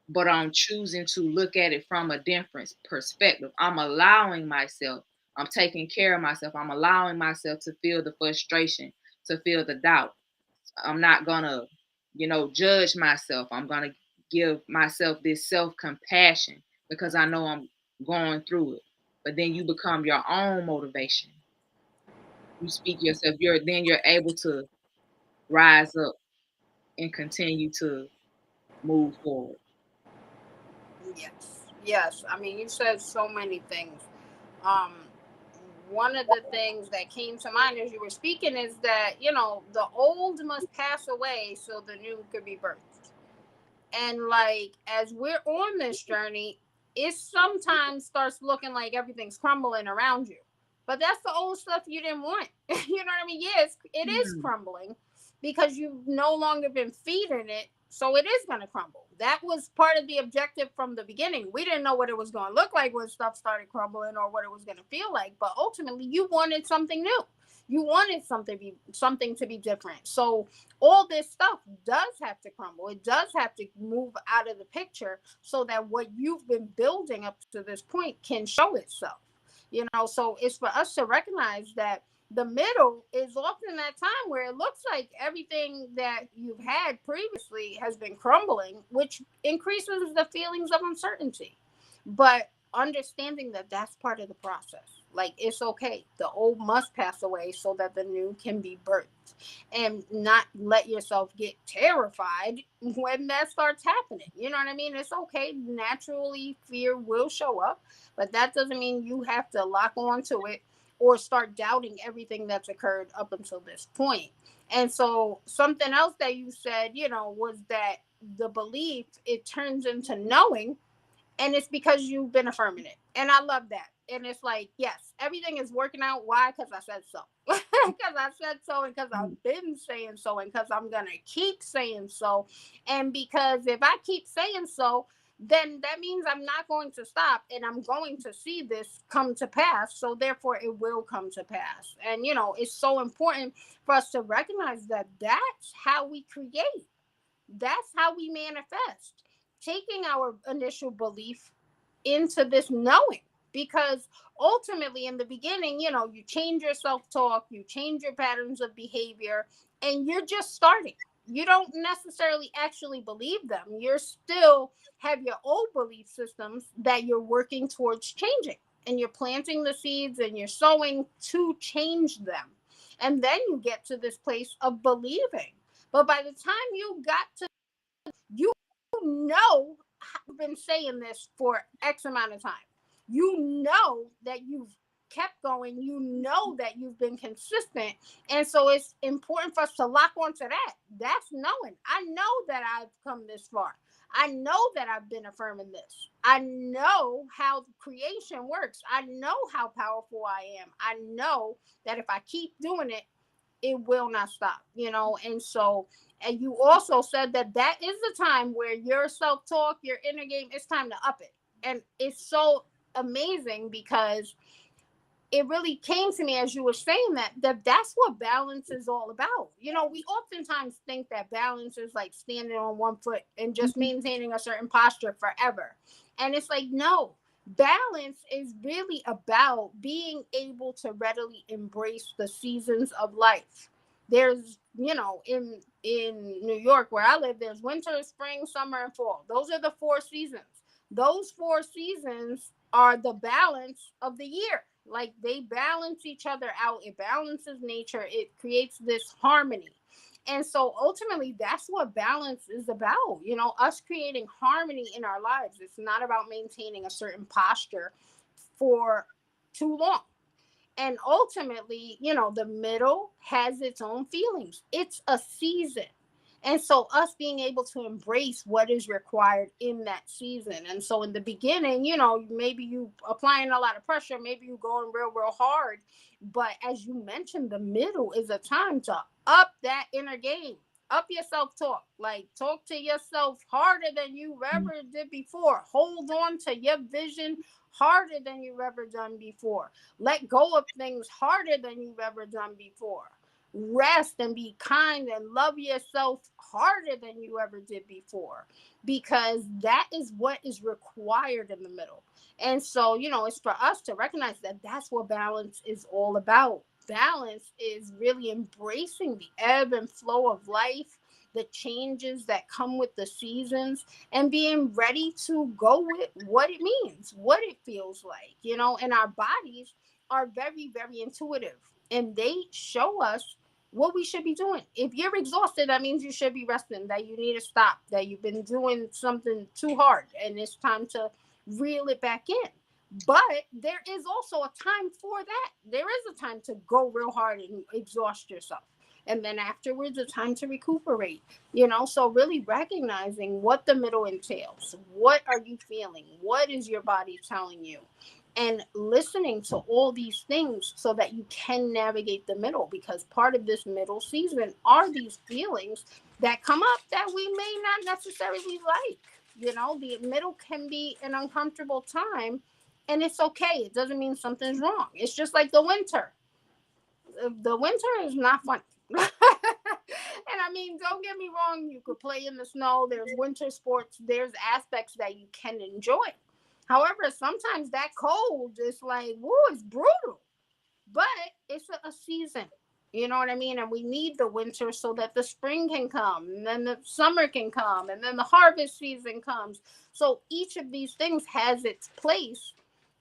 but I'm choosing to look at it from a different perspective. I'm allowing myself, I'm taking care of myself. I'm allowing myself to feel the frustration, to feel the doubt. I'm not gonna, judge myself. I'm gonna give myself this self compassion. because I know I'm going through it. But then you become your own motivation. You speak yourself. You're able to rise up and continue to move forward. Yes, yes. I mean, you said so many things. Um, One of the things that came to mind as you were speaking is that, the old must pass away so the new could be birthed. And like, as we're on this journey, it sometimes starts looking like everything's crumbling around you. But that's the old stuff you didn't want. You know what I mean? Yes, it is Mm, crumbling because you've no longer been feeding it. So it is going to crumble. That was part of the objective from the beginning. We didn't know what it was going to look like when stuff started crumbling or what it was going to feel like. But ultimately, you wanted something new. You wanted something to be different. So all this stuff does have to crumble. It does have to move out of the picture so that what you've been building up to this point can show itself. So it's for us to recognize that the middle is often that time where it looks like everything that you've had previously has been crumbling, which increases the feelings of uncertainty. But understanding that that's part of the process. Like, it's okay. The old must pass away so that the new can be birthed, and not let yourself get terrified when that starts happening. You know what I mean? It's okay. Naturally, fear will show up, but that doesn't mean you have to lock on to it or start doubting everything that's occurred up until this point. And so, something else that you said, was that the belief, it turns into knowing, and it's because you've been affirming it. And I love that. And it's like, yes, everything is working out. Why? Because I said so. Because I said so, and because mm, I've been saying so, and because I'm going to keep saying so. And because if I keep saying so, then that means I'm not going to stop, and I'm going to see this come to pass. So therefore, it will come to pass. And, it's so important for us to recognize that that's how we create, that's how we manifest, taking our initial belief into this knowing. Because ultimately, in the beginning, you change your self talk, you change your patterns of behavior, and you're just starting. You don't necessarily actually believe them. You're still have your old belief systems that you're working towards changing. And you're planting the seeds and you're sowing to change them. And then you get to this place of believing. But by the time you got to, you know, I've been saying this for X amount of time. You know that you've kept going. You know that you've been consistent. And so it's important for us to lock onto that. That's knowing. I know that I've come this far. I know that I've been affirming this. I know how creation works. I know how powerful I am. I know that if I keep doing it, it will not stop. And so, and you also said that that is the time where your self-talk, your inner game, it's time to up it. And it's so amazing because it really came to me as you were saying that's what balance is all about. We oftentimes think that balance is like standing on one foot and just mhm, maintaining a certain posture forever. And it's like, no, balance is really about being able to readily embrace the seasons of life. There's, in New York where I live, there's winter, spring, summer, and fall. Those are the four seasons. Those four seasons are the balance of the year. Like, they balance each other out. It balances nature. It creates this harmony. And so ultimately, that's what balance is about. Us creating harmony in our lives. It's not about maintaining a certain posture for too long. And ultimately, the middle has its own feelings. It's a season. And so, us being able to embrace what is required in that season. And so, in the beginning, maybe you applying a lot of pressure, maybe you going real, real hard. But as you mentioned, the middle is a time to up that inner game, up your self talk. Like, talk to yourself harder than you mm, ever did before. Hold on to your vision harder than you've ever done before. Let go of things harder than you've ever done before. Rest and be kind and love yourself harder than you ever did before, because that is what is required in the middle. And so, it's for us to recognize that that's what balance is all about. Balance is really embracing the ebb and flow of life, the changes that come with the seasons, and being ready to go with what it means, what it feels like, and our bodies are very, very intuitive, and they show us what we should be doing. If you're exhausted, that means you should be resting, that you need to stop, that you've been doing something too hard and it's time to reel it back in. But there is also a time for that. There is a time to go real hard and exhaust yourself. And then afterwards, a time to recuperate, So really recognizing what the middle entails. What are you feeling? What is your body telling you? And listening to all these things so that you can navigate the middle, because part of this middle season are these feelings that come up that we may not necessarily like. The middle can be an uncomfortable time, and it's okay. It doesn't mean something's wrong. It's just like the winter. The winter is not fun. And I mean, don't get me wrong, you could play in the snow. There's winter sports, there's aspects that you can enjoy. However, sometimes that cold is like, woo, it's brutal. But it's a season. You know what I mean? And we need the winter so that the spring can come, and then the summer can come, and then the harvest season comes. So each of these things has its place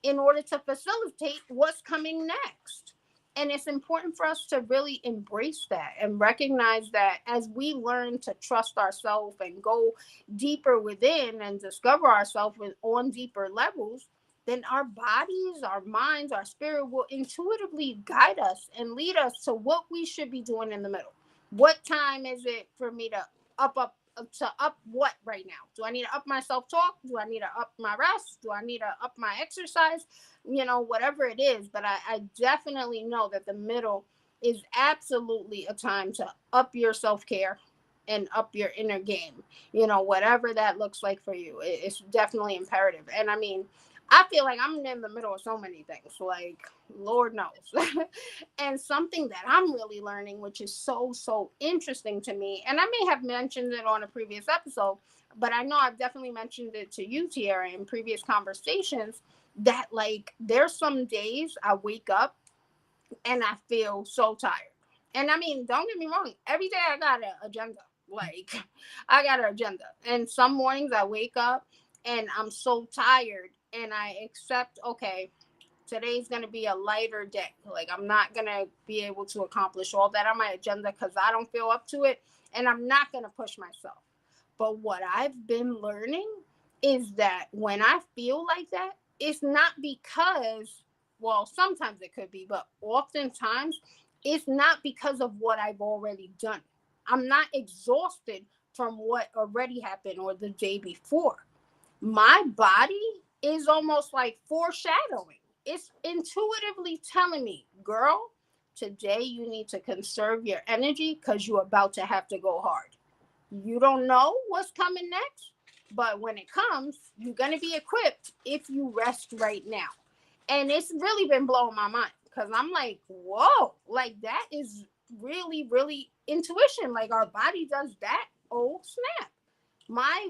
in order to facilitate what's coming next. And it's important for us to really embrace that and recognize that as we learn to trust ourselves and go deeper within and discover ourselves on deeper levels, then our bodies, our minds, our spirit will intuitively guide us and lead us to what we should be doing in the middle. What time is it for me to up what right now? Do I need to up my self-talk? Do I need to up my rest? Do I need to up my exercise? Whatever it is. But I definitely know that the middle is absolutely a time to up your self-care and up your inner game. Whatever that looks like for you, it's definitely imperative. And I mean, I feel like I'm in the middle of so many things, like Lord knows. And something that I'm really learning, which is so, so interesting to me, and I may have mentioned it on a previous episode, but I know I've definitely mentioned it to you, Tiarra, in previous conversations, that like there's some days I wake up and I feel so tired. And I mean, don't get me wrong, every day I got an agenda. Like, I got an agenda. And some mornings I wake up and I'm so tired and I accept, okay, today's going to be a lighter day. Like, I'm not going to be able to accomplish all that on my agenda because I don't feel up to it. And I'm not going to push myself. But what I've been learning is that when I feel like that, it's not because, well, sometimes it could be, but oftentimes it's not because of what I've already done. I'm not exhausted from what already happened or the day before. My body is almost like foreshadowing. It's intuitively telling me, girl, today you need to conserve your energy because you're about to have to go hard. You don't know what's coming next, but when it comes, you're going to be equipped if you rest right now. And it's really been blowing my mind because I'm like, whoa, like that is really, really intuition. Like our body does that. Oh, snap.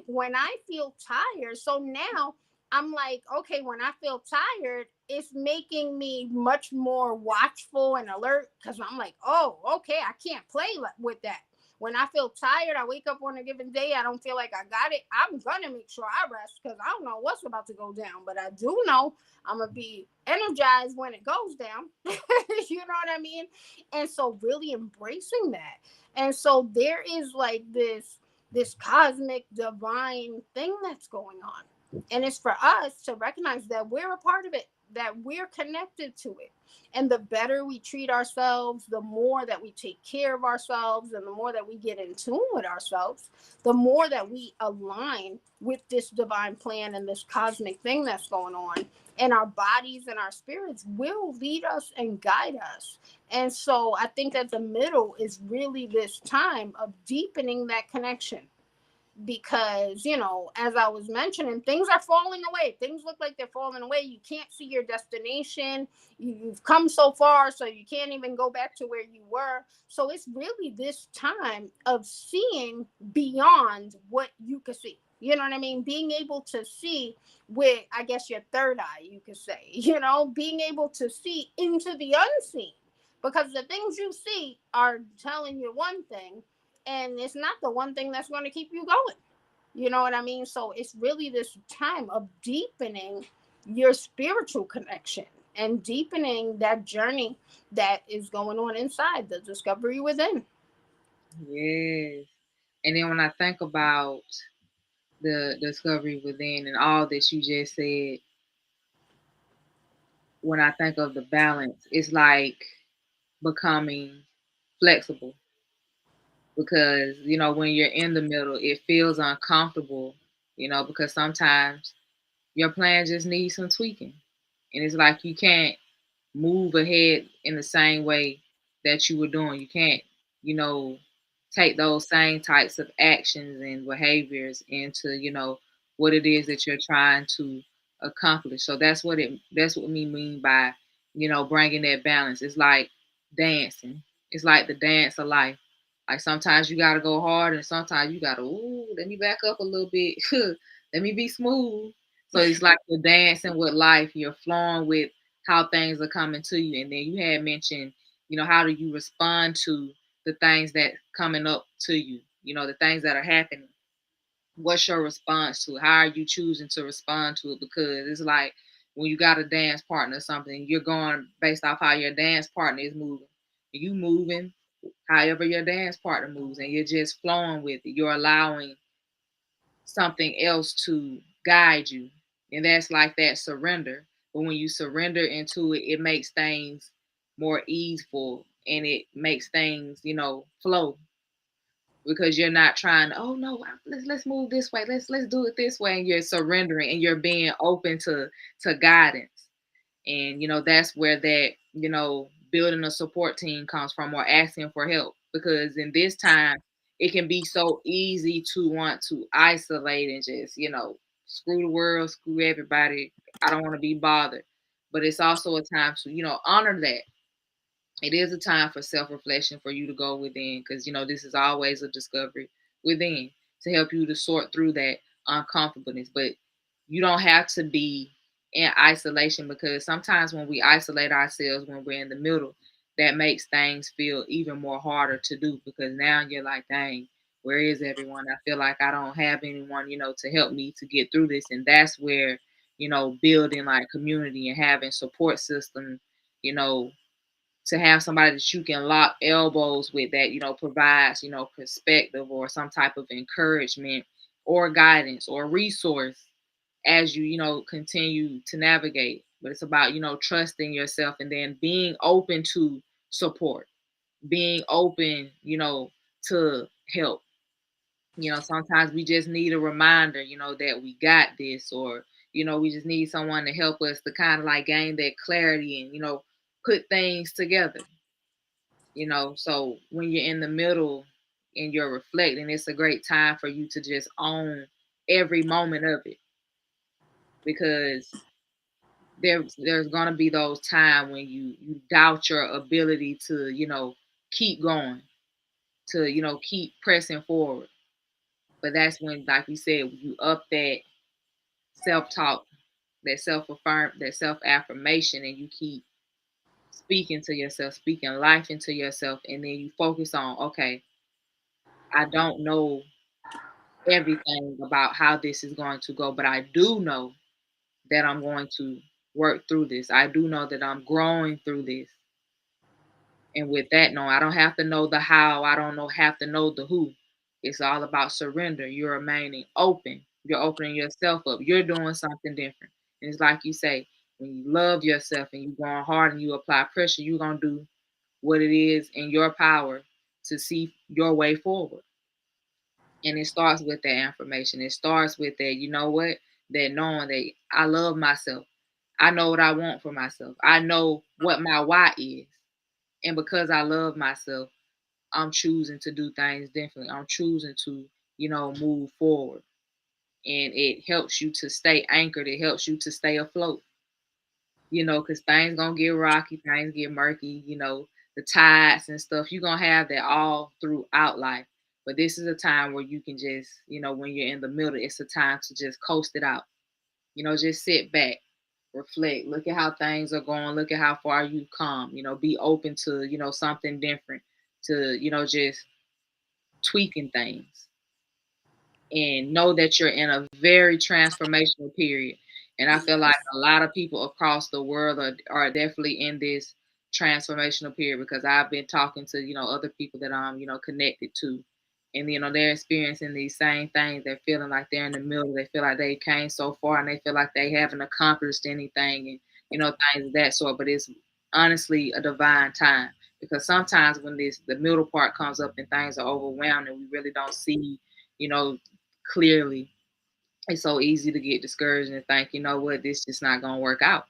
When I feel tired, so now I'm like, okay, when I feel tired, it's making me much more watchful and alert because I'm like, oh, okay, I can't play with that. When I feel tired, I wake up on a given day, I don't feel like I got it. I'm gonna make sure I rest because I don't know what's about to go down, but I do know I'm gonna be energized when it goes down. You know what I mean? And so really embracing that. And so there is like this cosmic divine thing that's going on. And it's for us to recognize that we're a part of it, that we're connected to it. And the better we treat ourselves, the more that we take care of ourselves, and the more that we get in tune with ourselves, the more that we align with this divine plan and this cosmic thing that's going on. And our bodies and our spirits will lead us and guide us. And so I think that the middle is really this time of deepening that connection because, as I was mentioning, things are falling away. Things look like they're falling away. You can't see your destination. You've come so far, so you can't even go back to where you were. So it's really this time of seeing beyond what you could see. You know what I mean? Being able to see with, I guess, your third eye, you could say, being able to see into the unseen, because the things you see are telling you one thing, and it's not the one thing that's going to keep you going. You know what I mean? So it's really this time of deepening your spiritual connection and deepening that journey that is going on inside, the discovery within. Yes. And then when I think about the discovery within and all that you just said, when I think of the balance, it's like becoming flexible because, when you're in the middle, it feels uncomfortable, because sometimes your plan just needs some tweaking. And it's like you can't move ahead in the same way that you were doing. You can't, you know, take those same types of actions and behaviors into, what it is that you're trying to accomplish. So that's what we mean by, bringing that balance. It's like dancing. It's like the dance of life. Like sometimes you gotta go hard and sometimes you gotta, ooh, let me back up a little bit. Let me be smooth. So it's like you're dancing with life. You're flowing with how things are coming to you. And then you had mentioned, how do you respond to the things that coming up to you, the things that are happening. What's your response to it? How are you choosing to respond to it? Because it's like when you got a dance partner or something, you're going based off how your dance partner is moving. You moving however your dance partner moves, and you're just flowing with it. You're allowing something else to guide you. And that's like that surrender. But when you surrender into it, it makes things more easeful and it makes things, flow because you're not trying to, oh no, let's move this way. Let's do it this way. And you're surrendering and you're being open to guidance. And that's where that, building a support team comes from or asking for help. Because in this time, it can be so easy to want to isolate and just, screw the world, screw everybody. I don't want to be bothered. But it's also a time to, honor that. It is a time for self-reflection for you to go within because this is always a discovery within to help you to sort through that uncomfortableness. But you don't have to be in isolation because sometimes when we isolate ourselves when we're in the middle, that makes things feel even more harder to do because now you're like, dang, where is everyone? I feel like I don't have anyone, to help me to get through this. And that's where, building like community and having support system, you know, to have somebody that you can lock elbows with that provides perspective or some type of encouragement or guidance or resource as you continue to navigate. But it's about trusting yourself and then being open to support, being open to help. Sometimes we just need a reminder that we got this, or we just need someone to help us to kind of like gain that clarity and put things together. So when you're in the middle and you're reflecting, it's a great time for you to just own every moment of it because there's gonna be those times when you doubt your ability to keep going, to keep pressing forward. But that's when, like we said, you up that self talk, that self affirmation, and you keep speaking to yourself, speaking life into yourself, and then you focus on, okay, I don't know everything about how this is going to go, but I do know that I'm going to work through this. I do know that I'm growing through this. And with that, no, I don't have to know the how. I don't have to know the who. It's all about surrender. You're remaining open. You're opening yourself up. You're doing something different. And it's like you say, when you love yourself and you're going hard and you apply pressure, you're gonna do what it is in your power to see your way forward. And it starts with that information. It starts with that, that knowing that I love myself. I know what I want for myself. I know what my why is. And because I love myself, I'm choosing to do things differently. I'm choosing to, move forward. And it helps you to stay anchored. It helps you to stay afloat, because things gonna get rocky, things get murky, the tides and stuff. You're gonna have that all throughout life. But this is a time where you can just, when you're in the middle, it's a time to just coast it out. Just sit back, reflect, look at how things are going, look at how far you've come, be open to, something different, to, just tweaking things, and know that you're in a very transformational period. And I feel like a lot of people across the world are definitely in this transformational period, because I've been talking to, other people that I'm, connected to. And, they're experiencing these same things. They're feeling like they're in the middle. They feel like they came so far and they feel like they haven't accomplished anything, and, things of that sort. But it's honestly a divine time, because sometimes when the middle part comes up and things are overwhelmed and we really don't see, you know, clearly, it's so easy to get discouraged and think, you know what, this just not gonna work out.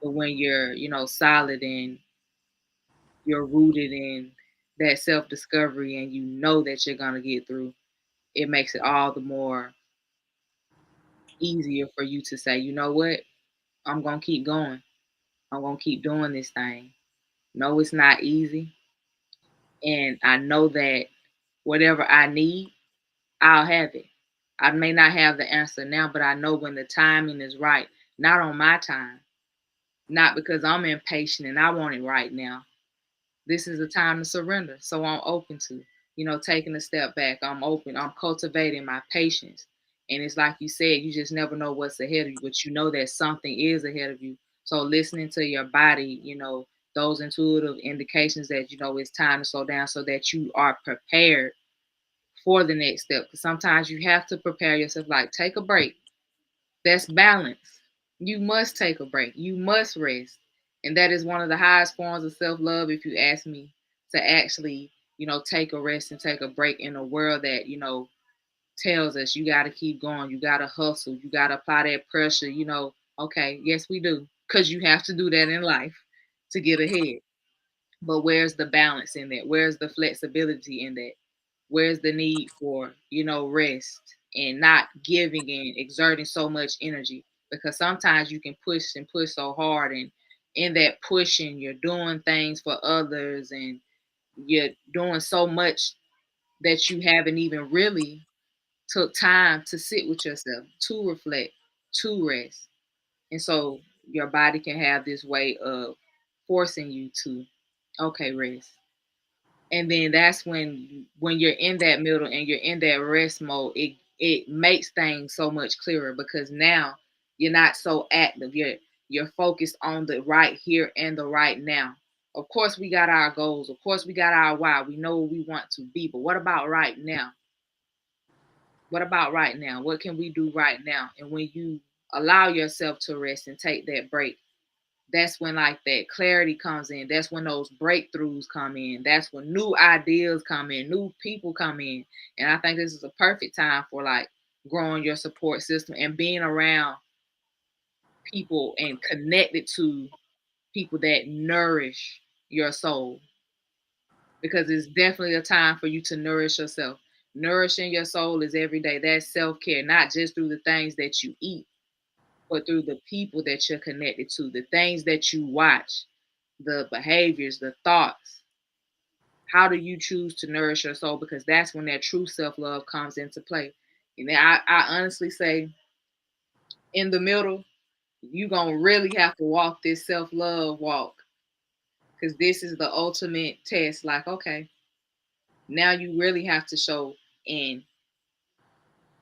But when you're, solid and you're rooted in that self discovery and you know that you're gonna get through, it makes it all the more easier for you to say, you know what, I'm gonna keep going. I'm gonna keep doing this thing. No, it's not easy. And I know that whatever I need, I'll have it. I may not have the answer now, but I know when the timing is right, not on my time, not because I'm impatient and I want it right now. This is a time to surrender. So I'm open to, taking a step back. I'm open. I'm cultivating my patience. And it's like you said, you just never know what's ahead of you, but you know that something is ahead of you. So listening to your body, those intuitive indications that, it's time to slow down so that you are prepared for the next step. Because sometimes you have to prepare yourself, like take a break. That's balance. You must take a break. You must rest. And that is one of the highest forms of self love, if you ask me, to actually, take a rest and take a break in a world that, tells us you got to keep going. You got to hustle. You got to apply that pressure. Okay, yes, we do. Because you have to do that in life to get ahead. But where's the balance in that? Where's the flexibility in that? Where's the need for, rest and not giving and exerting so much energy? Because sometimes you can push and push so hard, and in that pushing, you're doing things for others and you're doing so much that you haven't even really took time to sit with yourself, to reflect, to rest. And so your body can have this way of forcing you to, okay, rest. And then that's when you're in that middle and you're in that rest mode, it makes things so much clearer, because now you're not so active. You're focused on the right here and the right now. Of course we got our goals, of course we got our why, we know what we want to be, but what about right now? What about right now? What can we do right now? And when you allow yourself to rest and take that break, that's when like that clarity comes in. That's when those breakthroughs come in. That's when new ideas come in, new people come in. And I think this is a perfect time for like growing your support system and being around people and connected to people that nourish your soul, because it's definitely a time for you to nourish yourself. Nourishing your soul is every day. That's self-care, not just through the things that you eat, but through the people that you're connected to, the things that you watch, the behaviors, the thoughts. How do you choose to nourish your soul? Because that's when that true self love comes into play. And then I honestly say, in the middle, you're going to really have to walk this self love walk, because this is the ultimate test. Like, okay, now you really have to show and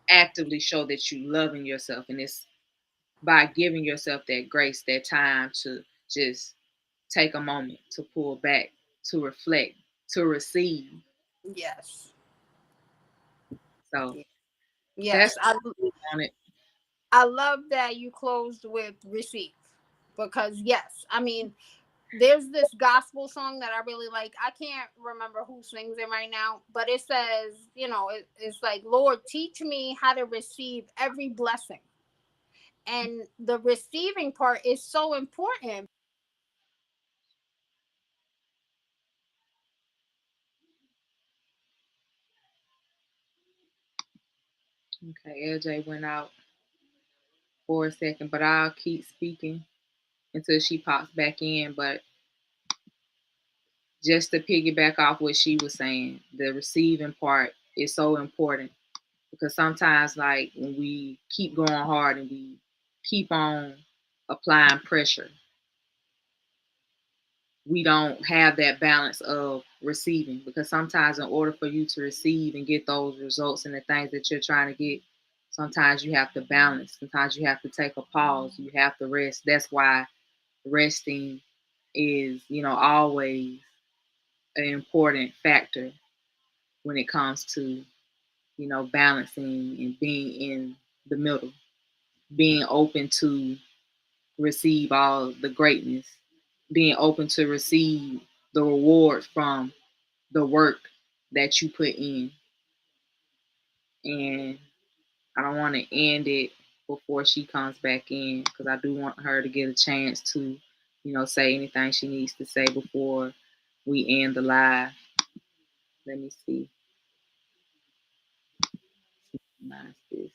actively show that you loving yourself. And it's by giving yourself that grace, that time to just take a moment to pull back, to reflect, to receive. Yes. So that's Yes. on it. I love that you closed with receive, because yes, I mean, there's this gospel song that I really like. I can't remember who sings it right now, but it says, it's like, Lord, teach me how to receive every blessing. And the receiving part is so important. Okay, LJ went out for a second, but I'll keep speaking until she pops back in. But just to piggyback off what she was saying, the receiving part is so important, because sometimes, like when we keep going hard and we keep on applying pressure, we don't have that balance of receiving, because sometimes in order for you to receive and get those results and the things that you're trying to get, sometimes you have to balance. Sometimes you have to take a pause. You have to rest. That's why resting is, always an important factor when it comes to, balancing and being in the middle, being open to receive all the greatness, being open to receive the reward from the work that you put in. And I don't want to end it before she comes back in, because I do want her to get a chance to, say anything she needs to say before we end the live. Let me see. Minimize this.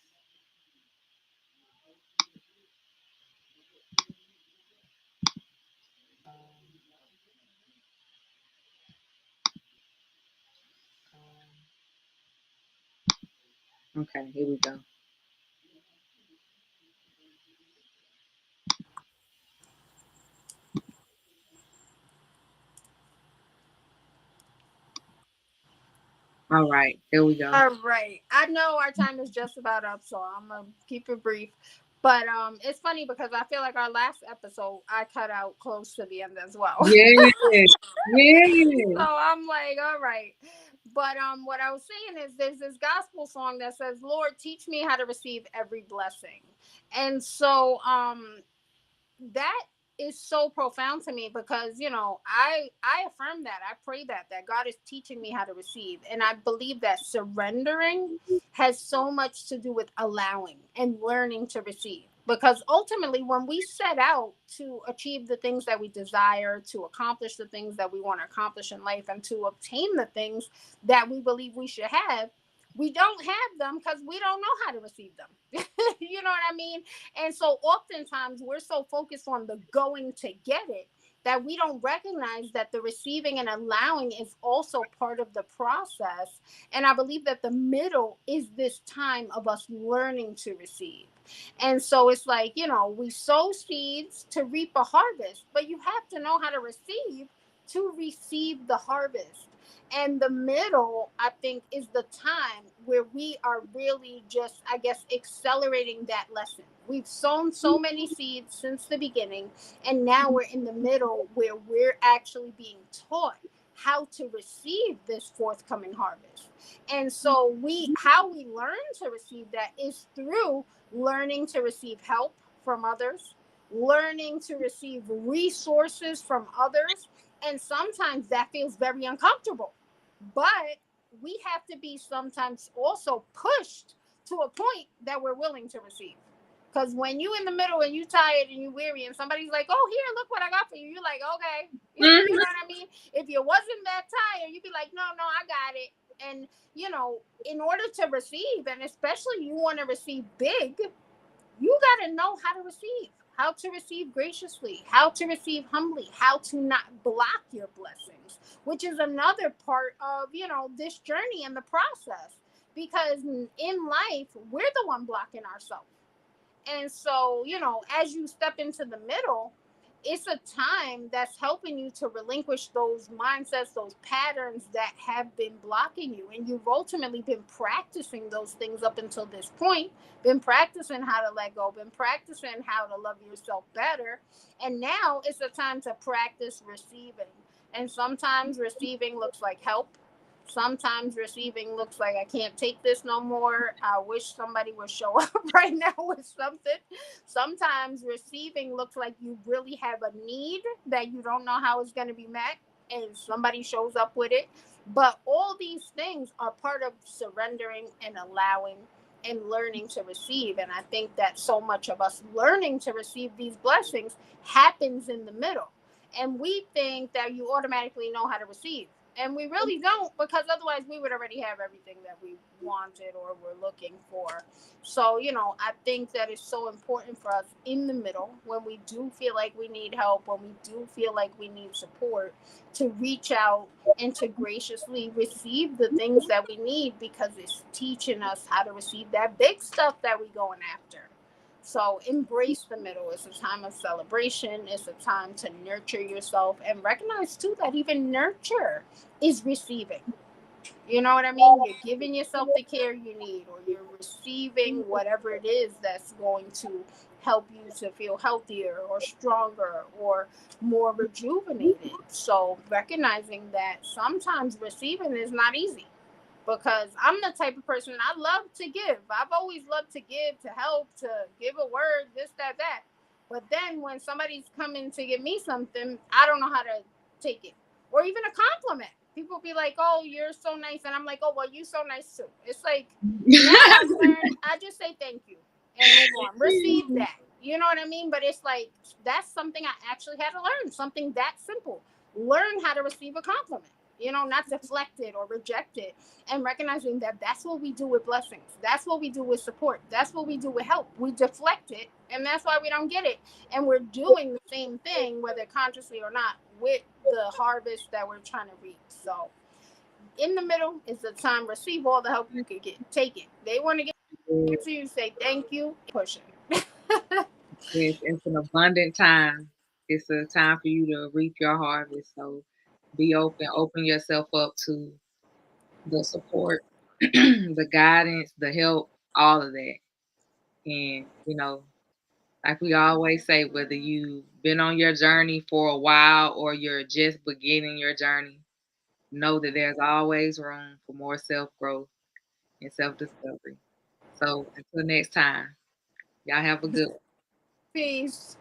Okay, here we go. All right, here we go. All right. I know our time is just about up, so I'm gonna keep it brief. But it's funny because I feel like our last episode I cut out close to the end as well. Yes, So yes. I'm like, all right. But what I was saying is there's this gospel song that says, Lord, teach me how to receive every blessing. And so that is so profound to me because I affirm that, I pray that God is teaching me how to receive, and I believe that surrendering has so much to do with allowing and learning to receive, because ultimately when we set out to achieve the things that we desire, to accomplish the things that we want to accomplish in life, and to obtain the things that we believe we should have, we don't have them because we don't know how to receive them. You know what I mean? And so oftentimes we're so focused on the going to get it that we don't recognize that the receiving and allowing is also part of the process. And I believe that the middle is this time of us learning to receive. And so it's like, we sow seeds to reap a harvest, but you have to know how to receive the harvest. And the middle, I think, is the time where we are really just, I guess, accelerating that lesson. We've sown so many seeds since the beginning, and now we're in the middle where we're actually being taught how to receive this forthcoming harvest. And so how we learn to receive that is through learning to receive help from others, learning to receive resources from others, and sometimes that feels very uncomfortable, but we have to be sometimes also pushed to a point that we're willing to receive. Because when you in the middle and you tired and you weary and somebody's like, oh, here, look what I got for you, you're like, okay. You know what I mean? If you wasn't that tired, you'd be like, no, I got it. And in order to receive, and especially you want to receive big, you got to know how to receive graciously, how to receive humbly, how to not block your blessings, which is another part of, this journey and the process. Because in life, we're the one blocking ourselves. And so, as you step into the middle, it's a time that's helping you to relinquish those mindsets, those patterns that have been blocking you. And you've ultimately been practicing those things up until this point, been practicing how to let go, been practicing how to love yourself better. And now it's a time to practice receiving. And sometimes receiving looks like help. Sometimes receiving looks like I can't take this no more. I wish somebody would show up right now with something. Sometimes receiving looks like you really have a need that you don't know how it's going to be met, and somebody shows up with it. But all these things are part of surrendering and allowing and learning to receive. And I think that so much of us learning to receive these blessings happens in the middle. And we think that you automatically know how to receive, and we really don't, because otherwise we would already have everything that we wanted or were looking for. So, I think that it's so important for us in the middle, when we do feel like we need help, when we do feel like we need support, to reach out and to graciously receive the things that we need, because it's teaching us how to receive that big stuff that we're going after. So embrace the middle. It's a time of celebration. It's a time to nurture yourself and recognize too that even nurture is receiving. You know what I mean? You're giving yourself the care you need, or you're receiving whatever it is that's going to help you to feel healthier or stronger or more rejuvenated. So, recognizing that sometimes receiving is not easy, because I'm the type of person, I love to give. I've always loved to give, to help, to give a word, this, that, that. But then when somebody's coming to give me something, I don't know how to take it. Or even a compliment. People be like, oh, you're so nice. And I'm like, oh, well, you're so nice too. It's like, now I've learned, I just say thank you and move on. Receive that. You know what I mean? But it's like, that's something I actually had to learn, something that simple. Learn how to receive a compliment, not deflect it or reject it, and recognizing that that's what we do with blessings. That's what we do with support. That's what we do with help. We deflect it, and that's why we don't get it. And we're doing the same thing, whether consciously or not, with the harvest that we're trying to reap. So, in the middle is the time, receive all the help you can get. Take it. They want to get to you, say thank you, push it. It's an abundant time. It's a time for you to reap your harvest. So be open yourself up to the support, the guidance, the help, all of that. And, like we always say, whether you've been on your journey for a while or you're just beginning your journey, know that there's always room for more self growth and self discovery. So until next time, y'all have a good one. Peace.